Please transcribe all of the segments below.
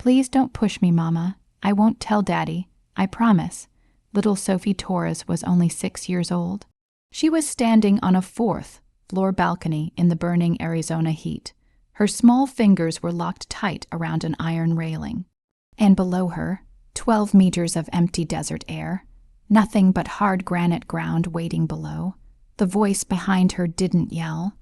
"Please don't push me, Mama. I won't tell Daddy. I promise." Little Sophie Torres was only 6 years old. She was standing on a 4th-floor balcony in the burning Arizona heat. Her small fingers were locked tight around an iron railing. And below her, 12 meters of empty desert air. Nothing but hard granite ground waiting below. The voice behind her didn't yell.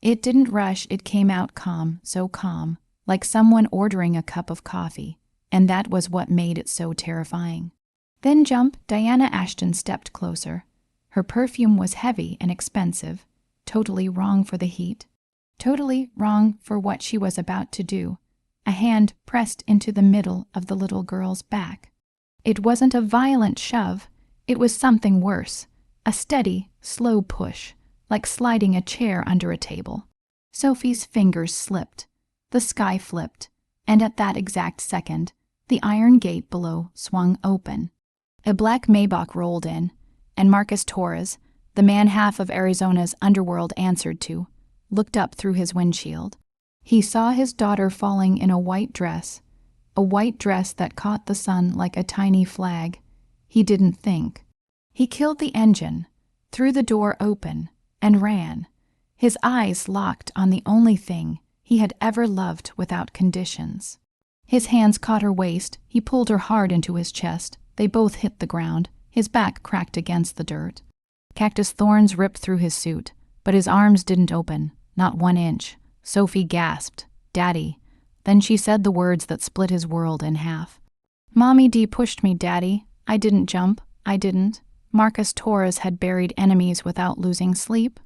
It didn't rush, it came out calm, so calm, like someone ordering a cup of coffee, and that was what made it so terrifying. "Then jump." Diana Ashton stepped closer. Her perfume was heavy and expensive, totally wrong for the heat, totally wrong for what she was about to do. A hand pressed into the middle of the little girl's back. It wasn't a violent shove, it was something worse, a steady, slow push, like sliding a chair under a table. Sophie's fingers slipped, the sky flipped, and at that exact second, the iron gate below swung open. A black Maybach rolled in, and Marcus Torres, the man half of Arizona's underworld answered to, looked up through his windshield. He saw his daughter falling in a white dress that caught the sun like a tiny flag. He didn't think. He killed the engine, threw the door open, and ran, his eyes locked on the only thing he had ever loved without conditions. His hands caught her waist, he pulled her hard into his chest. They both hit the ground, his back cracked against the dirt. Cactus thorns ripped through his suit, but his arms didn't open, not 1 inch. Sophie gasped, "Daddy." Then she said the words that split his world in half. "Mommy D pushed me, Daddy. I didn't jump. I didn't." Marcus Torres had buried enemies without losing sleep.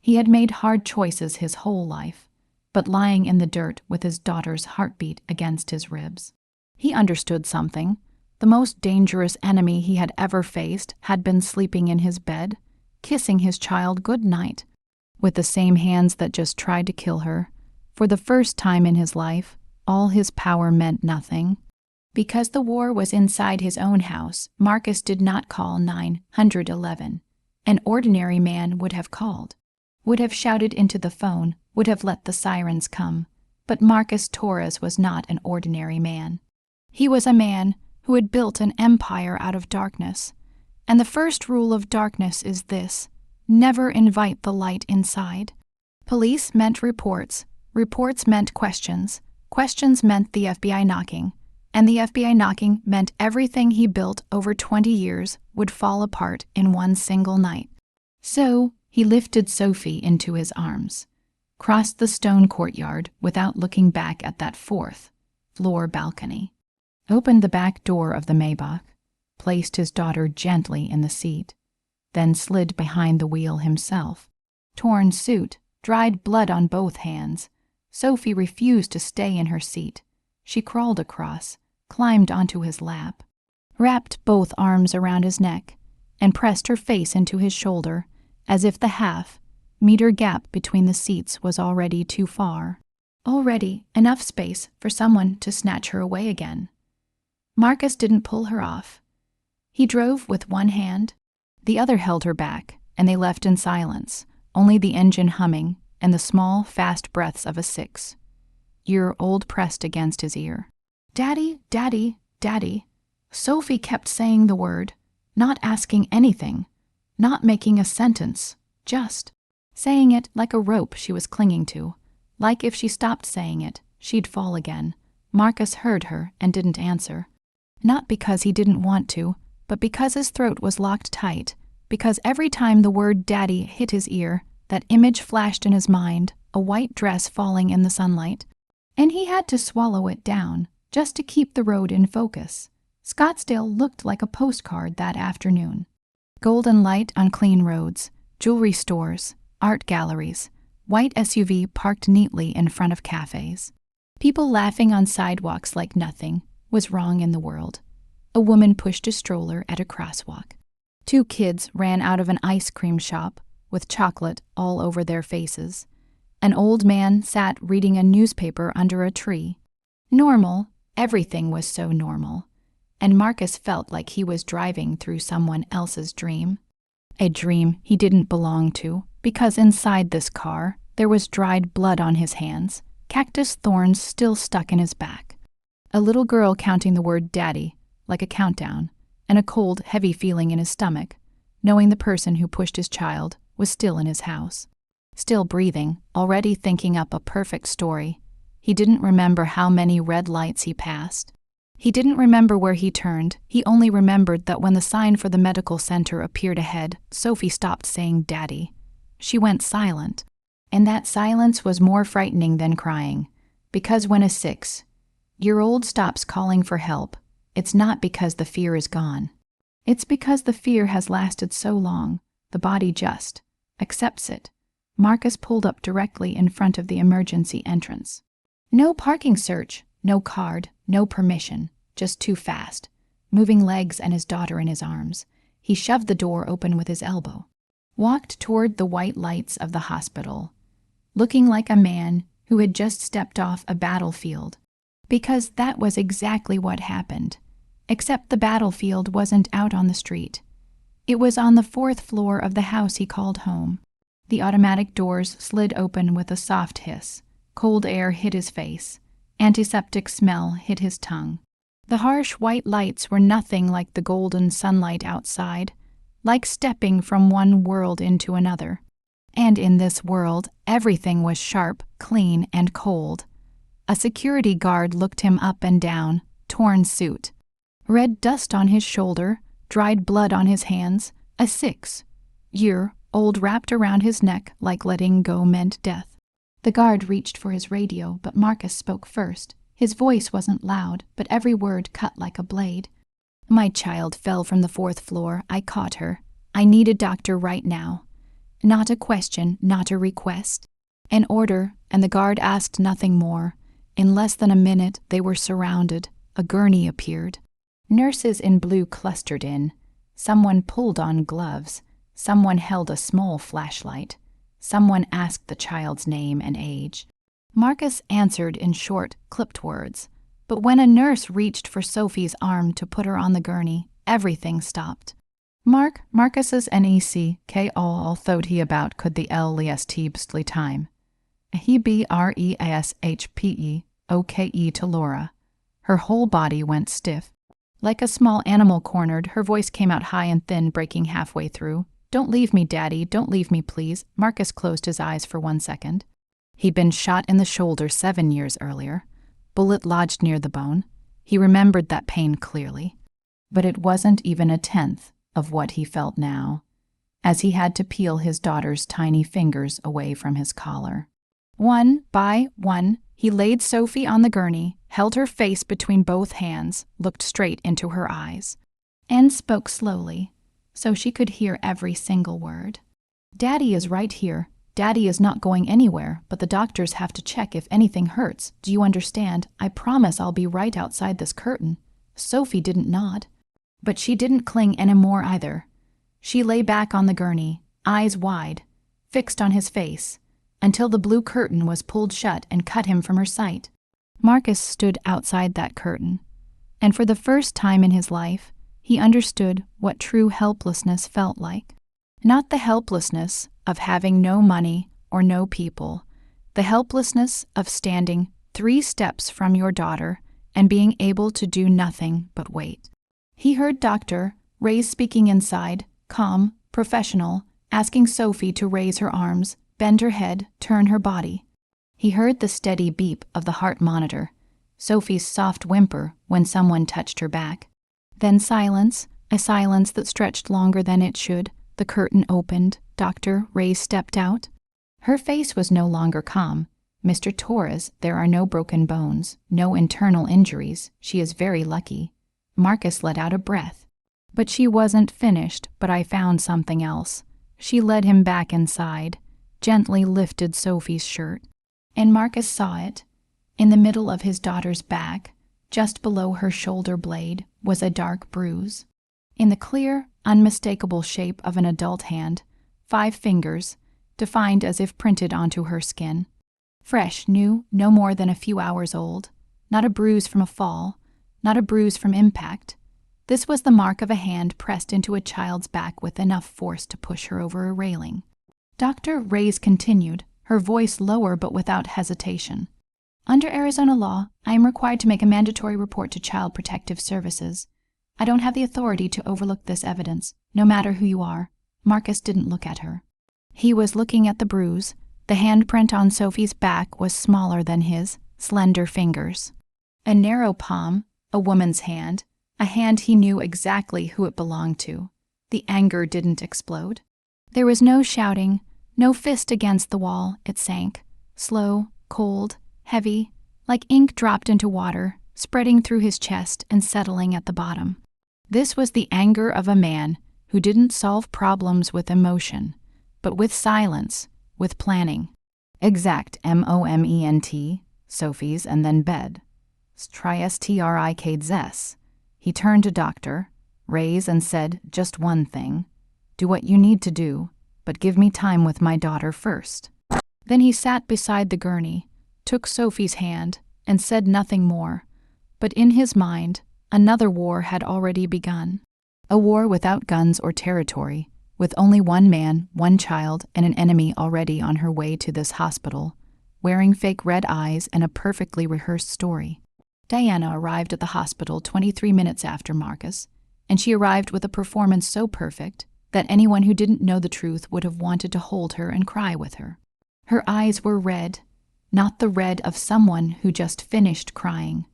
He had made hard choices his whole life, but lying in the dirt with his daughter's heartbeat against his ribs. He understood something. The most dangerous enemy he had ever faced had been sleeping in his bed, kissing his child good night, with the same hands that just tried to kill her. For the first time in his life, all his power meant nothing. Because the war was inside his own house, Marcus did not call 911. An ordinary man would have called, would have shouted into the phone, would have let the sirens come. But Marcus Torres was not an ordinary man. He was a man who had built an empire out of darkness. And the first rule of darkness is this: never invite the light inside. Police meant reports, reports meant questions, questions meant the FBI knocking, and the FBI knocking meant everything he built over 20 years would fall apart in one single night. So he lifted Sophie into his arms, crossed the stone courtyard without looking back at that 4th-floor balcony, opened the back door of the Maybach, placed his daughter gently in the seat, then slid behind the wheel himself. Torn suit, dried blood on both hands. Sophie refused to stay in her seat. She crawled across, climbed onto his lap, wrapped both arms around his neck, and pressed her face into his shoulder, as if the half-meter gap between the seats was already too far. Already enough space for someone to snatch her away again. Marcus didn't pull her off. He drove with one hand. The other held her back, and they left in silence, only the engine humming and the small, fast breaths of a 6-year-old pressed against his ear. "Daddy, Daddy, Daddy." Sophie kept saying the word, not asking anything, not making a sentence, just saying it like a rope she was clinging to, like if she stopped saying it, she'd fall again. Marcus heard her and didn't answer. Not because he didn't want to, but because his throat was locked tight, because every time the word Daddy hit his ear, that image flashed in his mind, a white dress falling in the sunlight, and he had to swallow it down just to keep the road in focus. Scottsdale looked like a postcard that afternoon. Golden light on clean roads, jewelry stores, art galleries, white SUV parked neatly in front of cafes. People laughing on sidewalks like nothing was wrong in the world. A woman pushed a stroller at a crosswalk. 2 kids ran out of an ice cream shop with chocolate all over their faces. An old man sat reading a newspaper under a tree. Normal, everything was so normal. And Marcus felt like he was driving through someone else's dream. A dream he didn't belong to, because inside this car there was dried blood on his hands, cactus thorns still stuck in his back. A little girl counting the word daddy, like a countdown, and a cold, heavy feeling in his stomach, knowing the person who pushed his child was still in his house. Still breathing, already thinking up a perfect story. He didn't remember how many red lights he passed. He didn't remember where he turned. He only remembered that when the sign for the medical center appeared ahead, Sophie stopped saying daddy. She went silent. And that silence was more frightening than crying. Because when a 6-year-old stops calling for help, it's not because the fear is gone. It's because the fear has lasted so long, the body just accepts it. Marcus pulled up directly in front of the emergency entrance. No parking search, no card, no permission, just too fast. Moving legs and his daughter in his arms, he shoved the door open with his elbow. Walked toward the white lights of the hospital, looking like a man who had just stepped off a battlefield. Because that was exactly what happened. Except the battlefield wasn't out on the street. It was on the 4th floor of the house he called home. The automatic doors slid open with a soft hiss. Cold air hit his face. Antiseptic smell hit his tongue. The harsh white lights were nothing like the golden sunlight outside, like stepping from one world into another. And in this world, everything was sharp, clean, and cold. A security guard looked him up and down, torn suit. Red dust on his shoulder, dried blood on his hands, a 6-year-old wrapped around his neck like letting go meant death. The guard reached for his radio, but Marcus spoke first. His voice wasn't loud, but every word cut like a blade. My child fell from the 4th floor. I caught her. I need a doctor right now. Not a question, not a request. An order, and the guard asked nothing more. In less than a minute, they were surrounded. A gurney appeared. Nurses in blue clustered in. Someone pulled on gloves. Someone held a small flashlight. Someone asked the child's name and age. Marcus answered in short, clipped words. But when a nurse reached for Sophie's arm to put her on the gurney, everything stopped. Marcus's NEC all thought he about could the lest bstly time. He breshpeoke to Laura. Her whole body went stiff. Like a small animal cornered, her voice came out high and thin, breaking halfway through. Don't leave me, Daddy, don't leave me, please. Marcus closed his eyes for 1 second. He'd been shot in the shoulder 7 years earlier. Bullet lodged near the bone. He remembered that pain clearly. But it wasn't even a tenth of what he felt now, as he had to peel his daughter's tiny fingers away from his collar. One by one, he laid Sophie on the gurney, held her face between both hands, looked straight into her eyes, and spoke slowly, so she could hear every single word. Daddy is right here. Daddy is not going anywhere, but the doctors have to check if anything hurts. Do you understand? I promise I'll be right outside this curtain. Sophie didn't nod. But she didn't cling anymore either. She lay back on the gurney, eyes wide, fixed on his face, until the blue curtain was pulled shut and cut him from her sight. Marcus stood outside that curtain, and for the first time in his life, he understood what true helplessness felt like. Not the helplessness of having no money or no people, the helplessness of standing 3 steps from your daughter and being able to do nothing but wait. He heard Dr. Ray's speaking inside, calm, professional, asking Sophie to raise her arms, bend her head, turn her body. He heard the steady beep of the heart monitor, Sophie's soft whimper when someone touched her back. Then silence, a silence that stretched longer than it should. The curtain opened. Dr. Ray stepped out. Her face was no longer calm. Mr. Torres, there are no broken bones, no internal injuries. She is very lucky. Marcus let out a breath. But she wasn't finished, but I found something else. She led him back inside, gently lifted Sophie's shirt. And Marcus saw it. In the middle of his daughter's back, just below her shoulder blade, was a dark bruise. In the clear, unmistakable shape of an adult hand, 5 fingers, defined as if printed onto her skin. Fresh, new, no more than a few hours old. Not a bruise from a fall, not a bruise from impact. This was the mark of a hand pressed into a child's back with enough force to push her over a railing. Dr. Ray's continued, her voice lower but without hesitation. Under Arizona law, I am required to make a mandatory report to Child Protective Services. I don't have the authority to overlook this evidence, no matter who you are. Marcus didn't look at her. He was looking at the bruise. The handprint on Sophie's back was smaller than his slender fingers. A narrow palm, a woman's hand, a hand he knew exactly who it belonged to. The anger didn't explode. There was no shouting, no fist against the wall. It sank, slow, cold, heavy, like ink dropped into water, spreading through his chest and settling at the bottom. This was the anger of a man who didn't solve problems with emotion, but with silence, with planning. Exact moment, Sophie's, and then bed. Strikes. He turned to Doctor, Reyes, and said just one thing. Do what you need to do, but give me time with my daughter first. Then he sat beside the gurney, took Sophie's hand, and said nothing more. But in his mind, another war had already begun. A war without guns or territory, with only one man, one child, and an enemy already on her way to this hospital, wearing fake red eyes and a perfectly rehearsed story. Diana arrived at the hospital 23 minutes after Marcus, and she arrived with a performance so perfect that anyone who didn't know the truth would have wanted to hold her and cry with her. Her eyes were red, not the red of someone who just finished crying,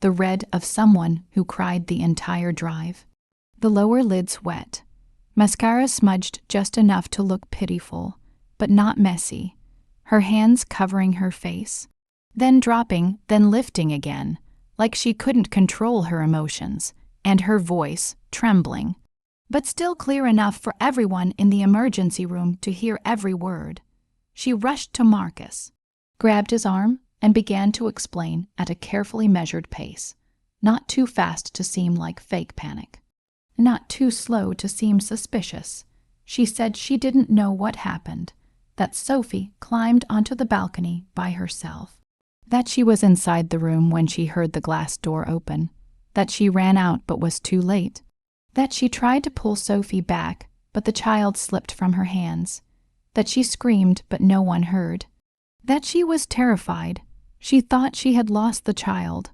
the red of someone who cried the entire drive. The lower lids wet. Mascara smudged just enough to look pitiful, but not messy, her hands covering her face, then dropping, then lifting again, like she couldn't control her emotions, and her voice trembling, but still clear enough for everyone in the emergency room to hear every word. She rushed to Marcus, grabbed his arm, and began to explain at a carefully measured pace, not too fast to seem like fake panic, not too slow to seem suspicious. She said she didn't know what happened, that Sophie climbed onto the balcony by herself, that she was inside the room when she heard the glass door open, that she ran out but was too late, that she tried to pull Sophie back but the child slipped from her hands, that she screamed but no one heard, that she was terrified. She thought she had lost the child.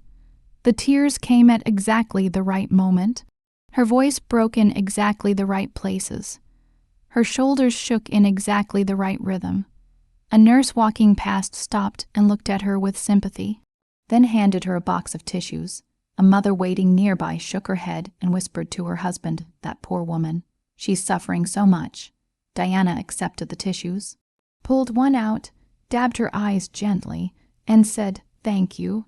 The tears came at exactly the right moment. Her voice broke in exactly the right places. Her shoulders shook in exactly the right rhythm. A nurse walking past stopped and looked at her with sympathy, then handed her a box of tissues. A mother waiting nearby shook her head and whispered to her husband, "That poor woman. She's suffering so much." Diana accepted the tissues, pulled one out, dabbed her eyes gently, and said, "Thank you,"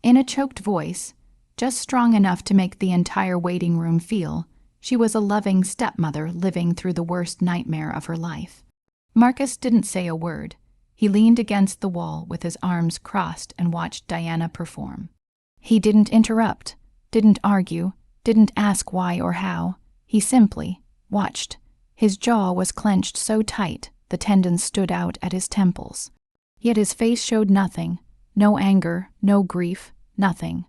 in a choked voice, just strong enough to make the entire waiting room feel she was a loving stepmother living through the worst nightmare of her life. Marcus didn't say a word. He leaned against the wall with his arms crossed and watched Diana perform. He didn't interrupt, didn't argue, didn't ask why or how. He simply watched. His jaw was clenched so tight the tendons stood out at his temples. Yet his face showed nothing, no anger, no grief, nothing.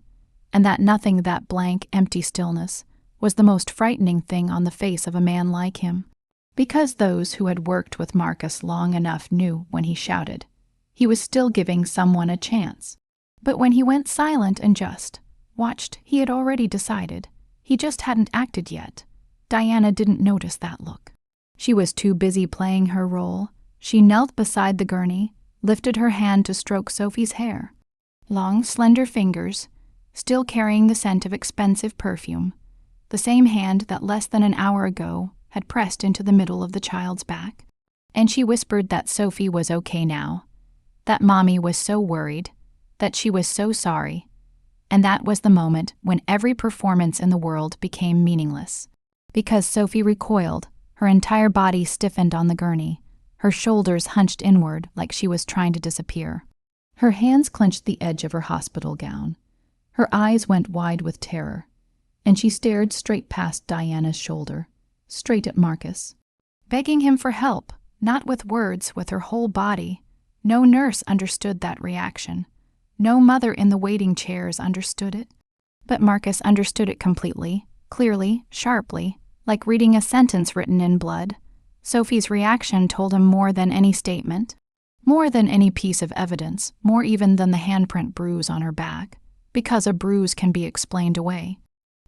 And that nothing, that blank, empty stillness, was the most frightening thing on the face of a man like him. Because those who had worked with Marcus long enough knew when he shouted, he was still giving someone a chance. But when he went silent and just watched, he had already decided. He just hadn't acted yet. Diana didn't notice that look. She was too busy playing her role. She knelt beside the gurney, lifted her hand to stroke Sophie's hair. Long, slender fingers, still carrying the scent of expensive perfume, the same hand that less than an hour ago had pressed into the middle of the child's back. And she whispered that Sophie was okay now, that Mommy was so worried, that she was so sorry. And that was the moment when every performance in the world became meaningless. Because Sophie recoiled, her entire body stiffened on the gurney, her shoulders hunched inward like she was trying to disappear. Her hands clenched the edge of her hospital gown. Her eyes went wide with terror, and she stared straight past Diana's shoulder, straight at Marcus, begging him for help, not with words, with her whole body. No nurse understood that reaction. No mother in the waiting chairs understood it. But Marcus understood it completely, clearly, sharply, like reading a sentence written in blood. Sophie's reaction told him more than any statement. More than any piece of evidence, more even than the handprint bruise on her back, because a bruise can be explained away.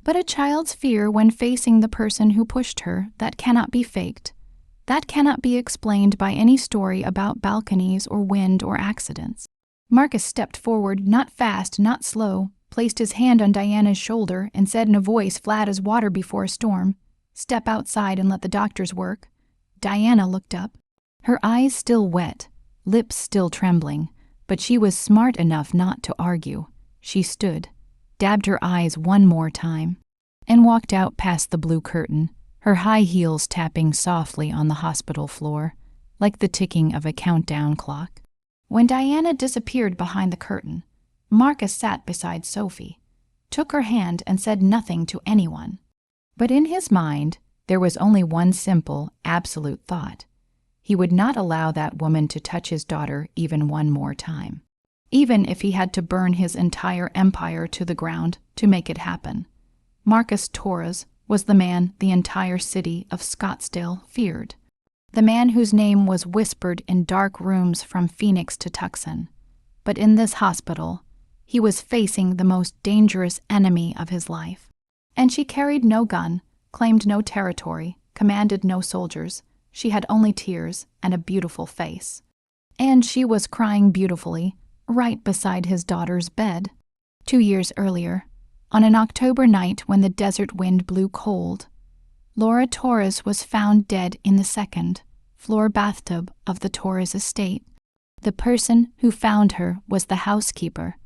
But a child's fear when facing the person who pushed her, that cannot be faked. That cannot be explained by any story about balconies or wind or accidents. Marcus stepped forward, not fast, not slow, placed his hand on Diana's shoulder and said in a voice flat as water before a storm, "Step outside and let the doctors work." Diana looked up, her eyes still wet, lips still trembling, but she was smart enough not to argue. She stood, dabbed her eyes one more time, and walked out past the blue curtain, her high heels tapping softly on the hospital floor, like the ticking of a countdown clock. When Diana disappeared behind the curtain, Marcus sat beside Sophie, took her hand and said nothing to anyone. But in his mind, there was only one simple, absolute thought. He would not allow that woman to touch his daughter even one more time, even if he had to burn his entire empire to the ground to make it happen. Marcus Torres was the man the entire city of Scottsdale feared, the man whose name was whispered in dark rooms from Phoenix to Tucson. But in this hospital, he was facing the most dangerous enemy of his life. And she carried no gun, claimed no territory, commanded no soldiers. She had only tears and a beautiful face. And she was crying beautifully, right beside his daughter's bed. 2 years earlier, on an October night when the desert wind blew cold, Laura Torres was found dead in the second-floor bathtub of the Torres estate. The person who found her was the housekeeper,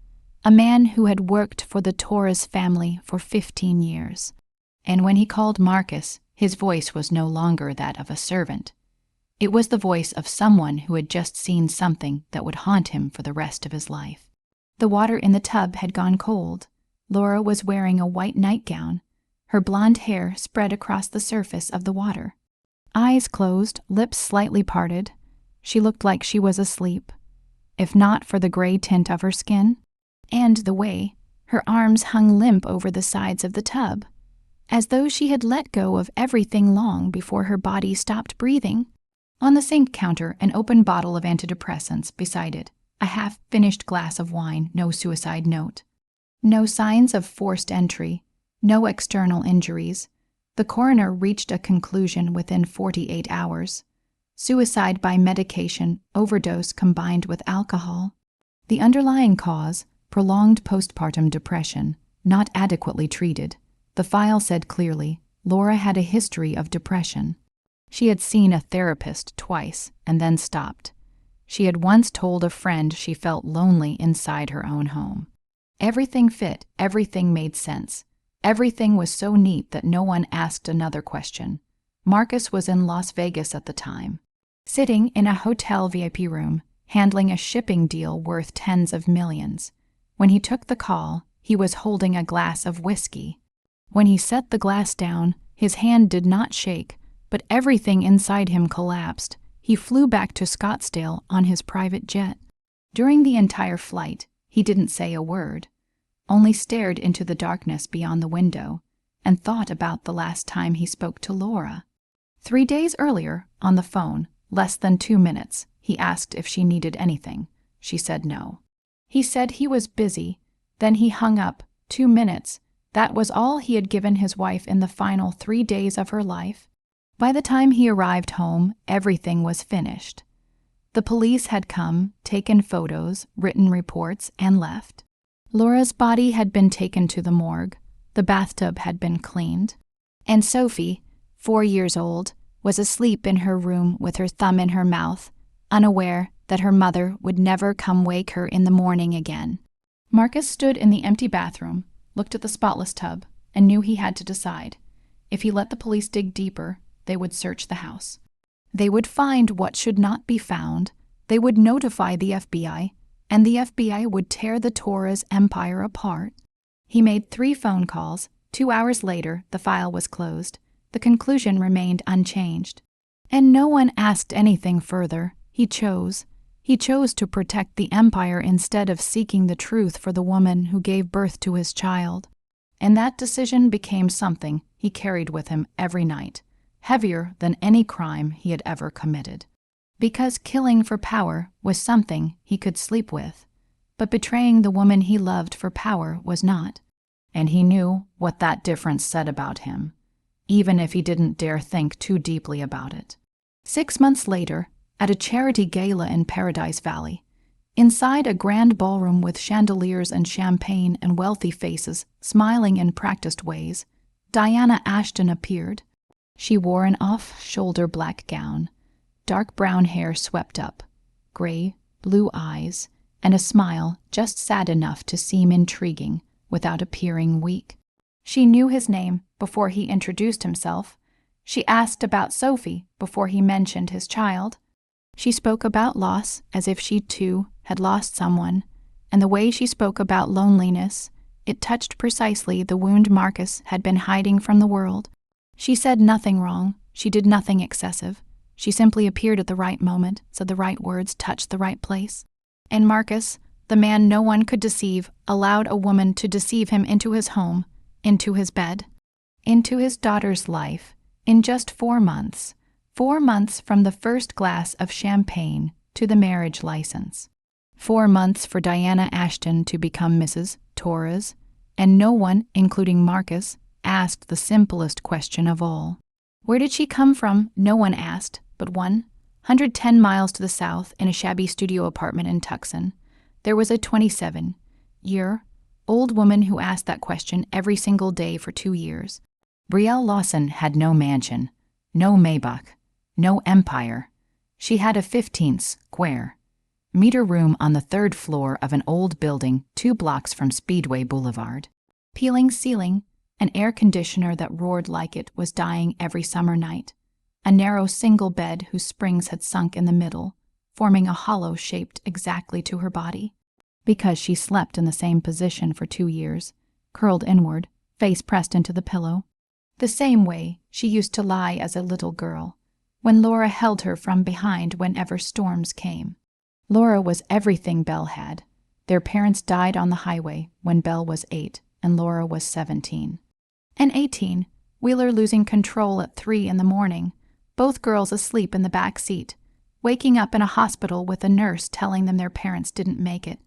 a man who had worked for the Torres family for 15 years. And when he called Marcus, his voice was no longer that of a servant. It was the voice of someone who had just seen something that would haunt him for the rest of his life. The water in the tub had gone cold. Laura was wearing a white nightgown, her blonde hair spread across the surface of the water. Eyes closed, lips slightly parted, she looked like she was asleep, if not for the gray tint of her skin, and the way her arms hung limp over the sides of the tub, as though she had let go of everything long before her body stopped breathing. On the sink counter, an open bottle of antidepressants, beside it, a half-finished glass of wine, no suicide note. No signs of forced entry, no external injuries. The coroner reached a conclusion within 48 hours. Suicide by medication, overdose combined with alcohol. The underlying cause, prolonged postpartum depression, not adequately treated. The file said clearly, Laura had a history of depression. She had seen a therapist twice and then stopped. She had once told a friend she felt lonely inside her own home. Everything fit, everything made sense. Everything was so neat that no one asked another question. Marcus was in Las Vegas at the time, sitting in a hotel VIP room, handling a shipping deal worth tens of millions. When he took the call, he was holding a glass of whiskey. When he set the glass down, his hand did not shake, but everything inside him collapsed. He flew back to Scottsdale on his private jet. During the entire flight, he didn't say a word, only stared into the darkness beyond the window and thought about the last time he spoke to Laura. 3 days earlier, on the phone, less than 2 minutes, he asked if she needed anything. She said no. He said he was busy, then he hung up. 2 minutes. That was all he had given his wife in the final 3 days of her life. By the time he arrived home, everything was finished. The police had come, taken photos, written reports, and left. Laura's body had been taken to the morgue. The bathtub had been cleaned. And Sophie, 4 years old, was asleep in her room with her thumb in her mouth, unaware that her mother would never come wake her in the morning again. Marcus stood in the empty bathroom, looked at the spotless tub, and knew he had to decide. If he let the police dig deeper, they would search the house. They would find what should not be found. They would notify the FBI, and the FBI would tear the Torres empire apart. He made 3 phone calls. 2 hours later, the file was closed. The conclusion remained unchanged. And no one asked anything further. He chose. He chose to protect the empire instead of seeking the truth for the woman who gave birth to his child. And that decision became something he carried with him every night, heavier than any crime he had ever committed. Because killing for power was something he could sleep with, but betraying the woman he loved for power was not. And he knew what that difference said about him, even if he didn't dare think too deeply about it. 6 months later, at a charity gala in Paradise Valley, inside a grand ballroom with chandeliers and champagne and wealthy faces smiling in practiced ways, Diana Ashton appeared. She wore an off-shoulder black gown, dark brown hair swept up, gray, blue eyes, and a smile just sad enough to seem intriguing without appearing weak. She knew his name before he introduced himself. She asked about Sophie before he mentioned his child. She spoke about loss as if she too had lost someone, and the way she spoke about loneliness, it touched precisely the wound Marcus had been hiding from the world. She said nothing wrong, she did nothing excessive. She simply appeared at the right moment, said the right words, touched the right place. And Marcus, the man no one could deceive, allowed a woman to deceive him into his home, into his bed, into his daughter's life, in just 4 months. 4 months from the first glass of champagne to the marriage license. 4 months for Diana Ashton to become Mrs. Torres, and no one, including Marcus, asked the simplest question of all. Where did she come from? No one asked, but 110 miles to the south, in a shabby studio apartment in Tucson, there was a 27-year-old woman who asked that question every single day for 2 years. Brielle Lawson had no mansion, no Maybach, no empire. She had a 15-square-meter room on the 3rd floor of an old building 2 blocks from Speedway Boulevard. Peeling ceiling, an air conditioner that roared like it was dying every summer night, a narrow single bed whose springs had sunk in the middle, forming a hollow shaped exactly to her body, because she slept in the same position for 2 years, curled inward, face pressed into the pillow, the same way she used to lie as a little girl, when Laura held her from behind whenever storms came. Laura was everything Belle had. Their parents died on the highway when Belle was 8 and Laura was 17. And 18, Wheeler losing control at 3 in the morning, both girls asleep in the back seat, waking up in a hospital with a nurse telling them their parents didn't make it.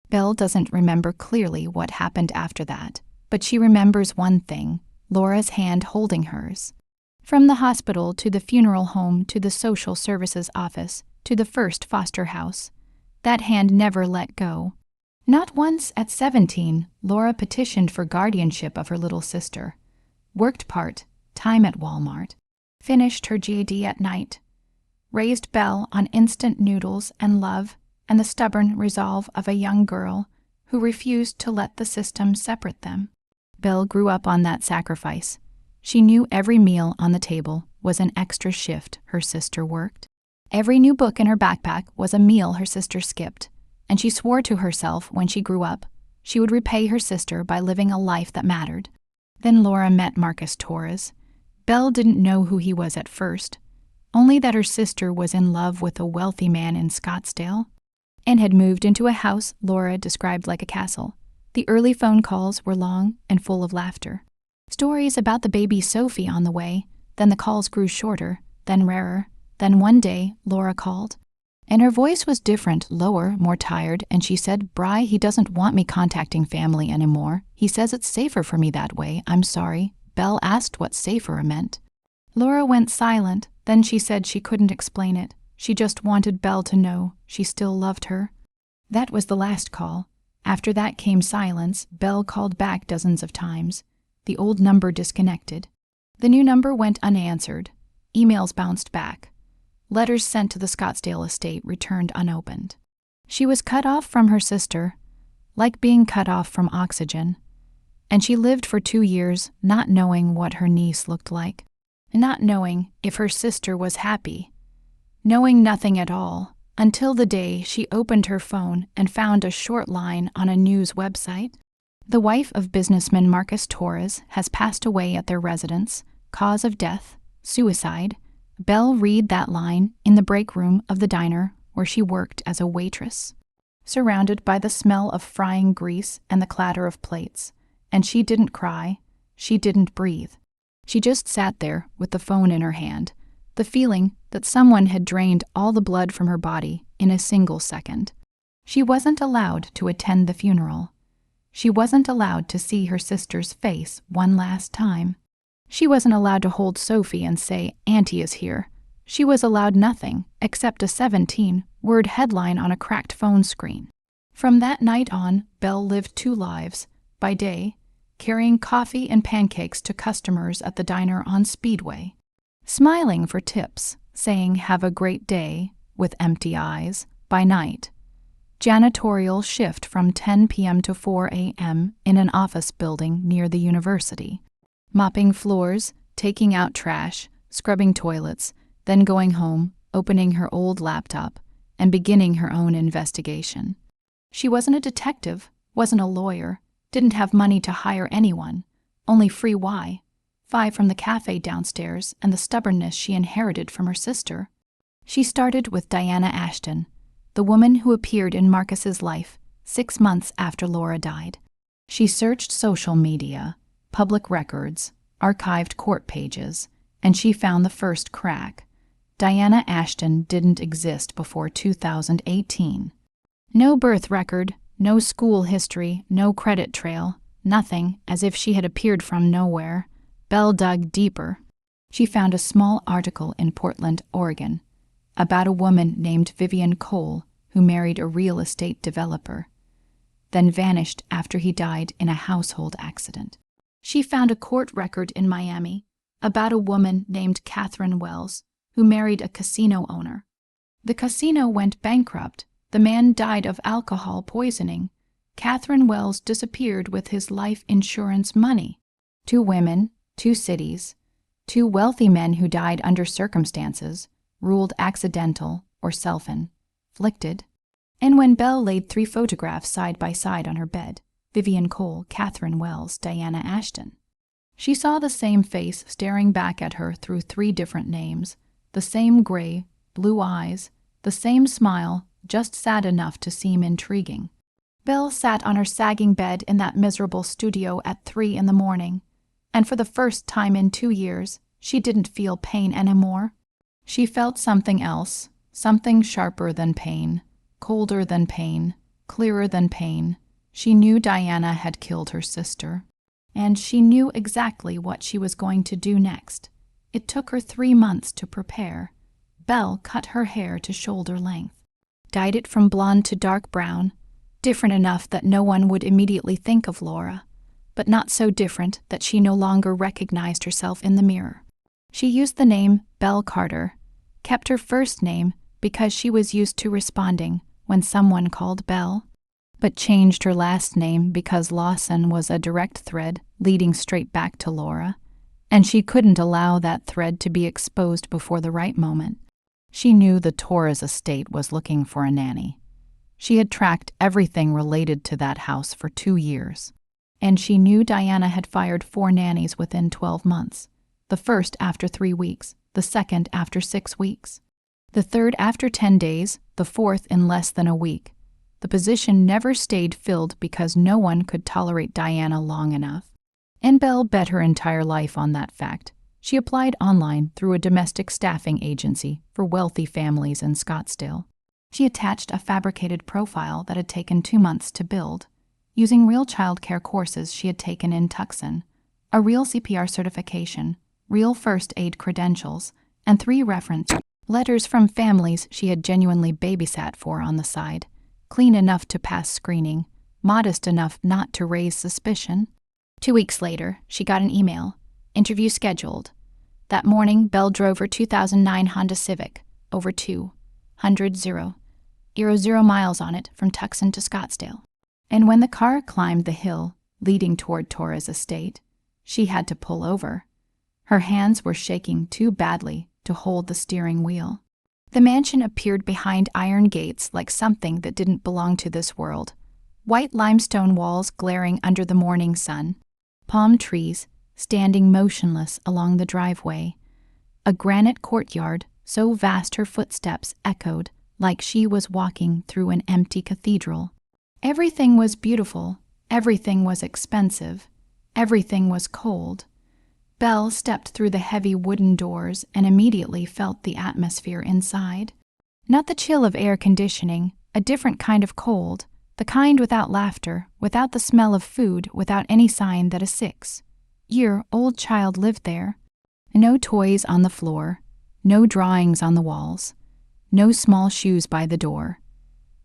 Belle doesn't remember clearly what happened after that, but she remembers one thing, Laura's hand holding hers. From the hospital to the funeral home to the social services office to the first foster house, that hand never let go. Not once at 17, Laura petitioned for guardianship of her little sister, worked part-time at Walmart, finished her GED at night, raised Belle on instant noodles and love and the stubborn resolve of a young girl who refused to let the system separate them. Belle grew up on that sacrifice. She knew every meal on the table was an extra shift her sister worked. Every new book in her backpack was a meal her sister skipped, and she swore to herself when she grew up she would repay her sister by living a life that mattered. Then Laura met Marcus Torres. Belle didn't know who he was at first, only that her sister was in love with a wealthy man in Scottsdale and had moved into a house Laura described like a castle. The early phone calls were long and full of laughter. Stories about the baby Sophie on the way, then the calls grew shorter, then rarer. Then one day, Laura called, and her voice was different, lower, more tired, and she said, "Bri, he doesn't want me contacting family anymore. He says it's safer for me that way. I'm sorry." Belle asked what safer meant. Laura went silent, then she said she couldn't explain it. She just wanted Belle to know she still loved her. That was the last call. After that came silence. Belle called back dozens of times. The old number disconnected. The new number went unanswered. Emails bounced back. Letters sent to the Scottsdale estate returned unopened. She was cut off from her sister, like being cut off from oxygen, and she lived for 2 years not knowing what her niece looked like, not knowing if her sister was happy, knowing nothing at all, until the day she opened her phone and found a short line on a news website. The wife of businessman Marcus Torres has passed away at their residence, cause of death, suicide. Belle read that line in the break room of the diner where she worked as a waitress, surrounded by the smell of frying grease and the clatter of plates. And she didn't cry, she didn't breathe. She just sat there with the phone in her hand, the feeling that someone had drained all the blood from her body in a single second. She wasn't allowed to attend the funeral. She wasn't allowed to see her sister's face one last time. She wasn't allowed to hold Sophie and say, "Auntie is here." She was allowed nothing except a 17-word headline on a cracked phone screen. From that night on, Belle lived two lives. By day, carrying coffee and pancakes to customers at the diner on Speedway, smiling for tips, saying "have a great day" with empty eyes. By night, janitorial shift from 10 p.m. to 4 a.m. in an office building near the university, mopping floors, taking out trash, scrubbing toilets, then going home, opening her old laptop, and beginning her own investigation. She wasn't a detective, wasn't a lawyer, didn't have money to hire anyone, only free Wi-Fi from the cafe downstairs and the stubbornness she inherited from her sister. She started with Diana Ashton, the woman who appeared in Marcus's life 6 months after Laura died. She searched social media, public records, archived court pages, and she found the first crack. Diana Ashton didn't exist before 2018. No birth record, no school history, no credit trail, nothing, as if she had appeared from nowhere. Belle dug deeper. She found a small article in Portland, Oregon, about a woman named Vivian Cole who married a real estate developer, then vanished after he died in a household accident. She found a court record in Miami about a woman named Catherine Wells who married a casino owner. The casino went bankrupt. The man died of alcohol poisoning. Catherine Wells disappeared with his life insurance money. 2 women, 2 cities, 2 wealthy men who died under circumstances ruled accidental or self-inflicted. And when Belle laid 3 photographs side by side on her bed, Vivian Cole, Catherine Wells, Diana Ashton, she saw the same face staring back at her through 3 different names, the same gray, blue eyes, the same smile, just sad enough to seem intriguing. Belle sat on her sagging bed in that miserable studio at 3 in the morning, and for the first time in 2 years, she didn't feel pain anymore. She felt something else, something sharper than pain, colder than pain, clearer than pain. She knew Diana had killed her sister, and she knew exactly what she was going to do next. It took her 3 months to prepare. Belle cut her hair to shoulder length, dyed it from blonde to dark brown, different enough that no one would immediately think of Laura, but not so different that she no longer recognized herself in the mirror. She used the name Belle Carter, kept her first name because she was used to responding when someone called Belle, but changed her last name because Lawson was a direct thread leading straight back to Laura, and she couldn't allow that thread to be exposed before the right moment. She knew the Torres estate was looking for a nanny. She had tracked everything related to that house for 2 years, and she knew Diana had fired 4 nannies within 12 months, the first after 3 weeks, the second after 6 weeks, the third after 10 days, the fourth in less than a week. The position never stayed filled because no one could tolerate Diana long enough. And Belle bet her entire life on that fact. She applied online through a domestic staffing agency for wealthy families in Scottsdale. She attached a fabricated profile that had taken 2 months to build, using real childcare courses she had taken in Tucson, a real CPR certification, real first aid credentials, and 3 reference letters from families she had genuinely babysat for on the side, clean enough to pass screening, modest enough not to raise suspicion. 2 weeks later, she got an email. Interview scheduled. That morning, Belle drove her 2009 Honda Civic, over 200,000 miles on it from Tucson to Scottsdale. And when the car climbed the hill leading toward Torres estate, she had to pull over. Her hands were shaking too badly to hold the steering wheel. The mansion appeared behind iron gates like something that didn't belong to this world. White limestone walls glaring under the morning sun, palm trees standing motionless along the driveway, a granite courtyard so vast her footsteps echoed like she was walking through an empty cathedral. Everything was beautiful, everything was expensive, everything was cold. Belle stepped through the heavy wooden doors and immediately felt the atmosphere inside. Not the chill of air conditioning, a different kind of cold, the kind without laughter, without the smell of food, without any sign that a 6-year-old child lived there. No toys on the floor, no drawings on the walls, no small shoes by the door.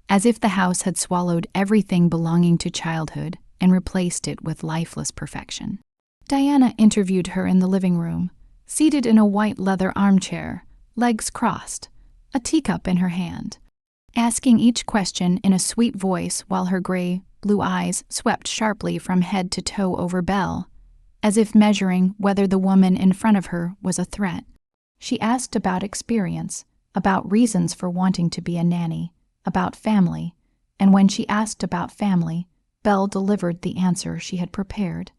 As if the house had swallowed everything belonging to childhood and replaced it with lifeless perfection. Diana interviewed her in the living room, seated in a white leather armchair, legs crossed, a teacup in her hand, asking each question in a sweet voice while her gray-blue eyes swept sharply from head to toe over Belle, as if measuring whether the woman in front of her was a threat. She asked about experience, about reasons for wanting to be a nanny, about family, and when she asked about family, Belle delivered the answer she had prepared.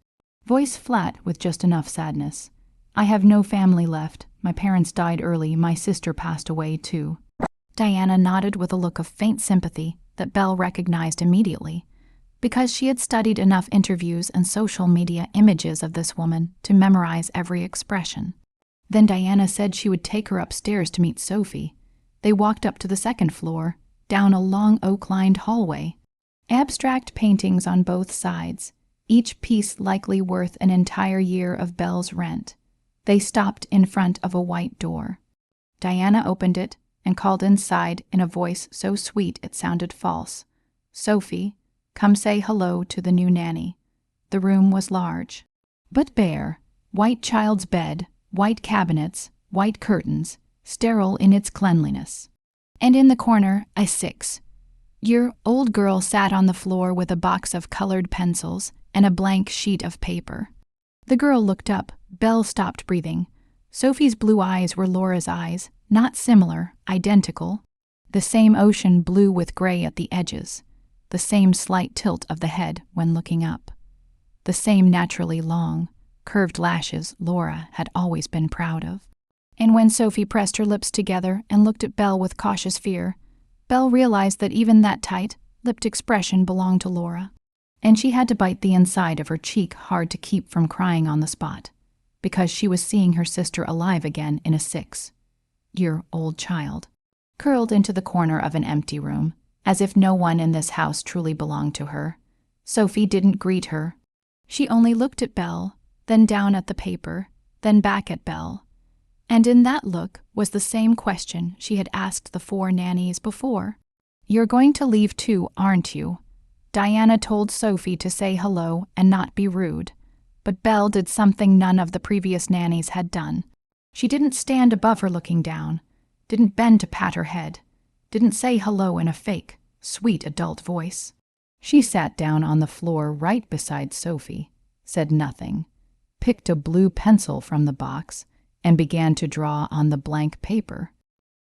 Voice flat with just enough sadness. "I have no family left. My parents died early. My sister passed away, too." Diana nodded with a look of faint sympathy that Belle recognized immediately, because she had studied enough interviews and social media images of this woman to memorize every expression. Then Diana said she would take her upstairs to meet Sophie. They walked up to the second floor, down a long oak-lined hallway. Abstract paintings on both sides, each piece likely worth an entire year of Belle's rent. They stopped in front of a white door. Diana opened it and called inside in a voice so sweet it sounded false. "Sophie, come say hello to the new nanny." The room was large, but bare. White child's bed, white cabinets, white curtains, sterile in its cleanliness. And in the corner, a 6-year-old girl sat on the floor with a box of colored pencils and a blank sheet of paper. The girl looked up. Belle stopped breathing. Sophie's blue eyes were Laura's eyes, not similar, identical. The same ocean blue with gray at the edges. The same slight tilt of the head when looking up. The same naturally long, curved lashes Laura had always been proud of. And when Sophie pressed her lips together and looked at Belle with cautious fear, Belle realized that even that tight-lipped expression belonged to Laura. And she had to bite the inside of her cheek hard to keep from crying on the spot, because she was seeing her sister alive again in a 6-year-old child, curled into the corner of an empty room, as if no one in this house truly belonged to her. Sophie didn't greet her. She only looked at Belle, then down at the paper, then back at Belle. And in that look was the same question she had asked the 4 nannies before. "You're going to leave too, aren't you?" Diana told Sophie to say hello and not be rude, but Belle did something none of the previous nannies had done. She didn't stand above her looking down, didn't bend to pat her head, didn't say hello in a fake, sweet adult voice. She sat down on the floor right beside Sophie, said nothing, picked a blue pencil from the box, and began to draw on the blank paper.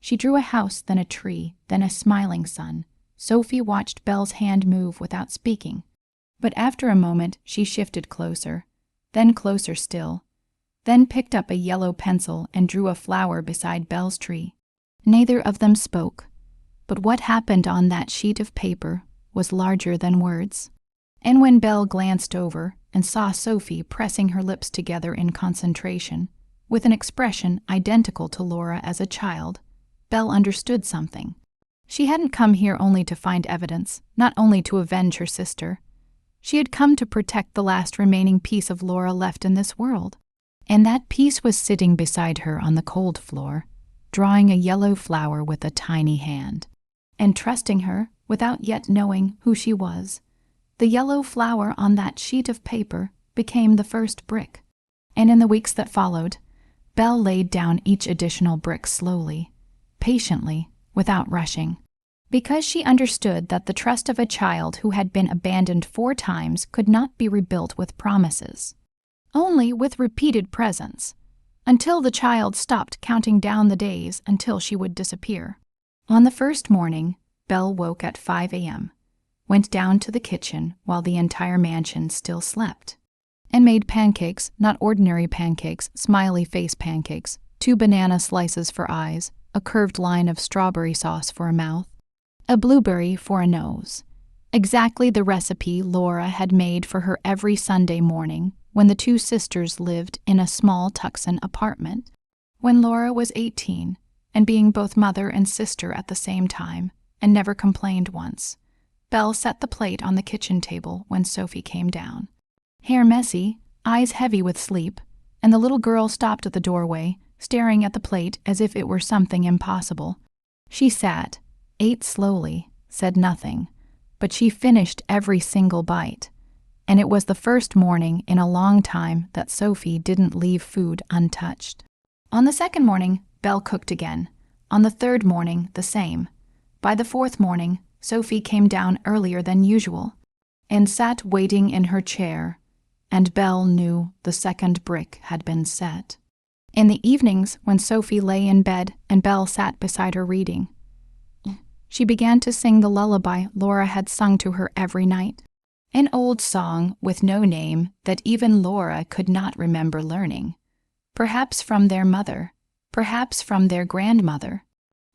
She drew a house, then a tree, then a smiling sun. Sophie watched Belle's hand move without speaking, but after a moment she shifted closer, then closer still, then picked up a yellow pencil and drew a flower beside Belle's tree. Neither of them spoke, but what happened on that sheet of paper was larger than words. And when Belle glanced over and saw Sophie pressing her lips together in concentration, with an expression identical to Laura as a child, Belle understood something. She hadn't come here only to find evidence, not only to avenge her sister. She had come to protect the last remaining piece of Laura left in this world. And that piece was sitting beside her on the cold floor, drawing a yellow flower with a tiny hand, and trusting her without yet knowing who she was. The yellow flower on that sheet of paper became the first brick. And in the weeks that followed, Belle laid down each additional brick slowly, patiently, without rushing, because she understood that the trust of a child who had been abandoned 4 times could not be rebuilt with promises, only with repeated presence, until the child stopped counting down the days until she would disappear. On the first morning, Belle woke at 5 a.m., went down to the kitchen while the entire mansion still slept, and made pancakes, not ordinary pancakes, smiley face pancakes, 2 banana slices for eyes, a curved line of strawberry sauce for a mouth, a blueberry for a nose. Exactly the recipe Laura had made for her every Sunday morning, when the two sisters lived in a small Tucson apartment. When Laura was 18, and being both mother and sister at the same time, and never complained once, Belle set the plate on the kitchen table when Sophie came down. Hair messy, eyes heavy with sleep, and the little girl stopped at the doorway, staring at the plate as if it were something impossible. She sat, ate slowly, said nothing, but she finished every single bite. And it was the first morning in a long time that Sophie didn't leave food untouched. On the second morning, Belle cooked again. On the third morning, the same. By the fourth morning, Sophie came down earlier than usual and sat waiting in her chair, and Belle knew the second brick had been set. In the evenings, when Sophie lay in bed and Belle sat beside her reading, she began to sing the lullaby Laura had sung to her every night. An old song with no name that even Laura could not remember learning. Perhaps from their mother, perhaps from their grandmother,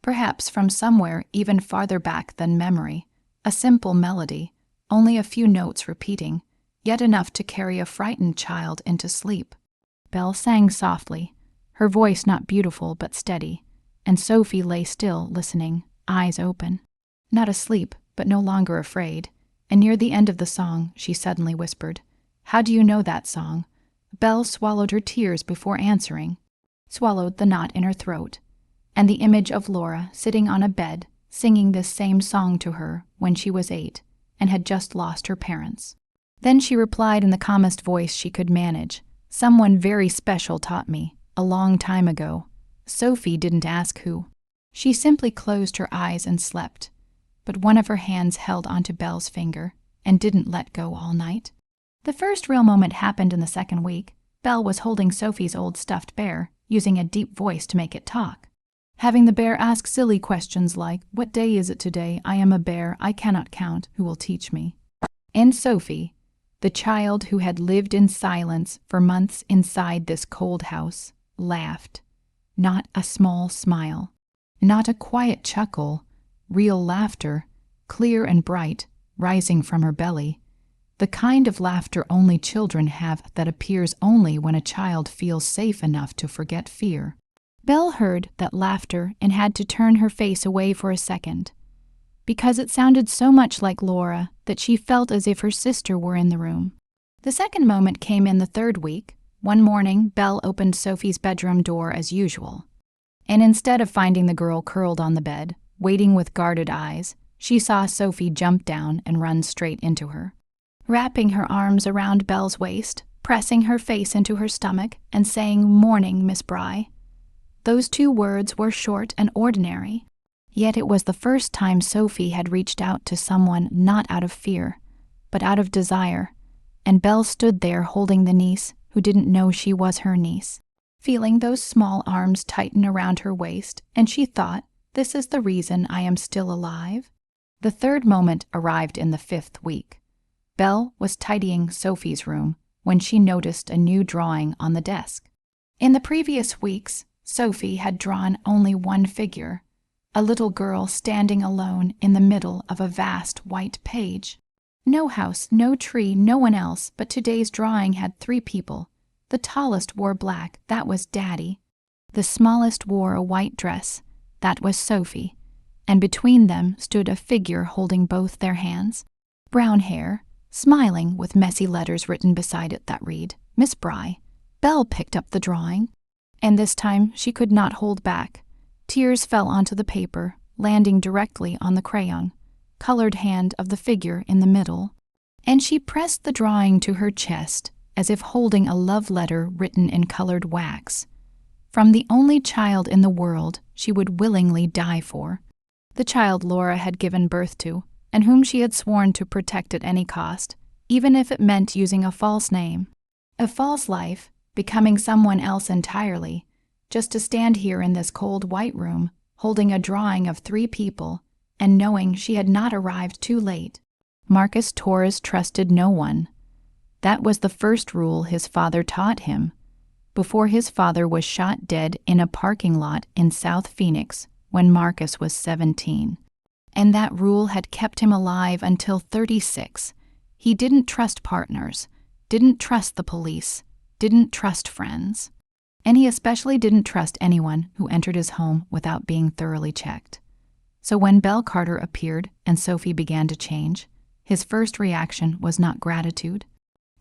perhaps from somewhere even farther back than memory. A simple melody, only a few notes repeating, yet enough to carry a frightened child into sleep. Belle sang softly, her voice not beautiful but steady, and Sophie lay still listening, eyes open. Not asleep, but no longer afraid. And near the end of the song, she suddenly whispered, "How do you know that song?" Belle swallowed her tears before answering, swallowed the knot in her throat, and the image of Laura sitting on a bed singing this same song to her when she was 8 and had just lost her parents. Then she replied in the calmest voice she could manage, "Someone very special taught me, a long time ago." Sophie didn't ask who. She simply closed her eyes and slept. But one of her hands held onto Belle's finger and didn't let go all night. The first real moment happened in the second week. Belle was holding Sophie's old stuffed bear, using a deep voice to make it talk. Having the bear ask silly questions like, "What day is it today? I am a bear, I cannot count, who will teach me?" And Sophie, the child who had lived in silence for months inside this cold house, laughed. Not a small smile, not a quiet chuckle, real laughter, clear and bright, rising from her belly. The kind of laughter only children have that appears only when a child feels safe enough to forget fear. Belle heard that laughter and had to turn her face away for a second, because it sounded so much like Laura that she felt as if her sister were in the room. The second moment came in the third week. One morning, Belle opened Sophie's bedroom door as usual, and instead of finding the girl curled on the bed, waiting with guarded eyes, she saw Sophie jump down and run straight into her. Wrapping her arms around Belle's waist, pressing her face into her stomach, and saying, "Morning, Miss Bry." Those two words were short and ordinary, yet it was the first time Sophie had reached out to someone not out of fear, but out of desire, and Belle stood there holding the niece who didn't know she was her niece, feeling those small arms tighten around her waist, and she thought, "This is the reason I am still alive." The third moment arrived in the fifth week. Belle was tidying Sophie's room when she noticed a new drawing on the desk. In the previous weeks, Sophie had drawn only one figure, a little girl standing alone in the middle of a vast white page. No house, no tree, no one else, but today's drawing had 3 people. The tallest wore black, that was Daddy. The smallest wore a white dress, that was Sophie, and between them stood a figure holding both their hands. Brown hair, smiling with messy letters written beside it that read, "Miss Bry." Belle picked up the drawing, and this time she could not hold back. Tears fell onto the paper, landing directly on the crayon, colored hand of the figure in the middle, and she pressed the drawing to her chest as if holding a love letter written in colored wax, from the only child in the world she would willingly die for, the child Laura had given birth to, and whom she had sworn to protect at any cost, even if it meant using a false name, a false life, becoming someone else entirely, just to stand here in this cold white room, holding a drawing of 3 people, and knowing she had not arrived too late. Marcus Torres trusted no one. That was the first rule his father taught him, before his father was shot dead in a parking lot in South Phoenix when Marcus was 17. And that rule had kept him alive until 36. He didn't trust partners, didn't trust the police, didn't trust friends. And he especially didn't trust anyone who entered his home without being thoroughly checked. So when Belle Carter appeared and Sophie began to change, his first reaction was not gratitude.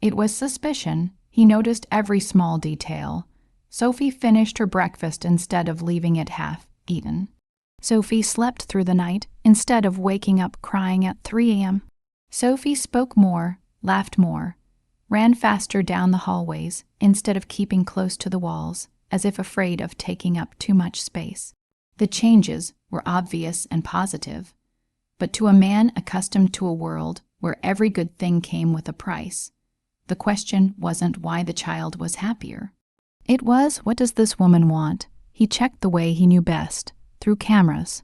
It was suspicion. He noticed every small detail. Sophie finished her breakfast instead of leaving it half-eaten. Sophie slept through the night instead of waking up crying at 3 a.m. Sophie spoke more, laughed more, ran faster down the hallways instead of keeping close to the walls, as if afraid of taking up too much space. The changes were obvious and positive, but to a man accustomed to a world where every good thing came with a price, the question wasn't why the child was happier. It was, what does this woman want? He checked the way he knew best, through cameras.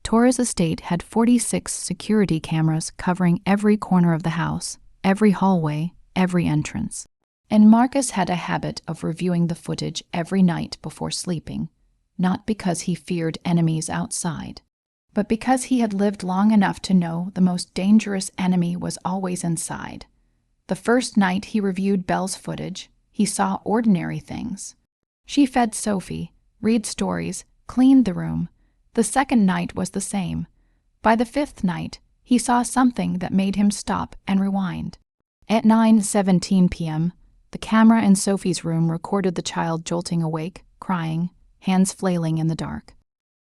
Torres' estate had 46 security cameras covering every corner of the house, every hallway, every entrance. And Marcus had a habit of reviewing the footage every night before sleeping, not because he feared enemies outside, but because he had lived long enough to know the most dangerous enemy was always inside. The first night he reviewed Belle's footage, he saw ordinary things. She fed Sophie, read stories, cleaned the room. The second night was the same. By the fifth night, he saw something that made him stop and rewind. At 9:17 p.m., the camera in Sophie's room recorded the child jolting awake, crying, hands flailing in the dark,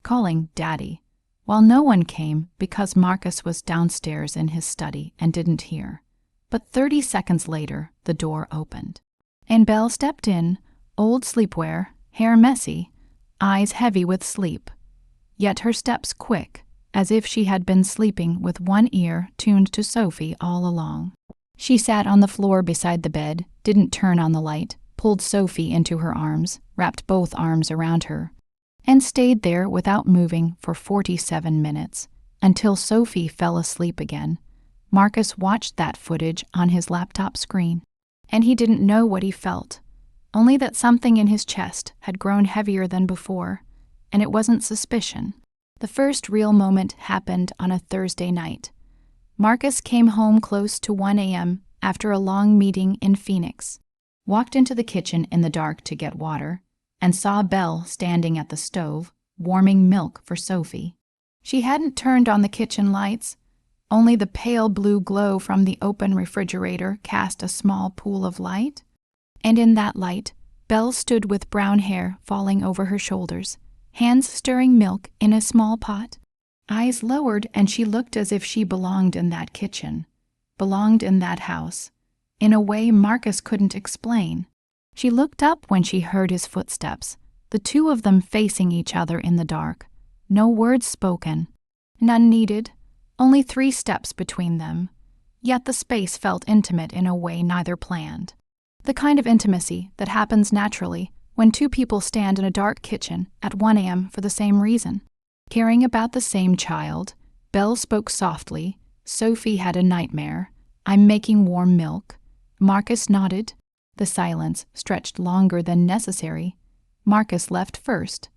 calling Daddy, while no one came because Marcus was downstairs in his study and didn't hear. But 30 seconds later, the door opened. And Belle stepped in, old sleepwear, hair messy, eyes heavy with sleep, yet her steps quick, as if she had been sleeping with one ear tuned to Sophie all along. She sat on the floor beside the bed, didn't turn on the light, pulled Sophie into her arms, wrapped both arms around her, and stayed there without moving for 47 minutes, until Sophie fell asleep again. Marcus watched that footage on his laptop screen, and he didn't know what he felt, only that something in his chest had grown heavier than before, and it wasn't suspicion. The first real moment happened on a Thursday night. Marcus came home close to 1 a.m. after a long meeting in Phoenix, walked into the kitchen in the dark to get water, and saw Belle standing at the stove, warming milk for Sophie. She hadn't turned on the kitchen lights. Only the pale blue glow from the open refrigerator cast a small pool of light. And in that light, Belle stood with brown hair falling over her shoulders, hands stirring milk in a small pot. Eyes lowered, and she looked as if she belonged in that kitchen, belonged in that house, in a way Marcus couldn't explain. She looked up when she heard his footsteps, the two of them facing each other in the dark. No words spoken, none needed, only 3 steps between them. Yet the space felt intimate in a way neither planned. The kind of intimacy that happens naturally when 2 people stand in a dark kitchen at 1 a.m. for the same reason. Caring about the same child, Belle spoke softly. Sophie had a nightmare. I'm making warm milk. Marcus nodded. The silence stretched longer than necessary. Marcus left first,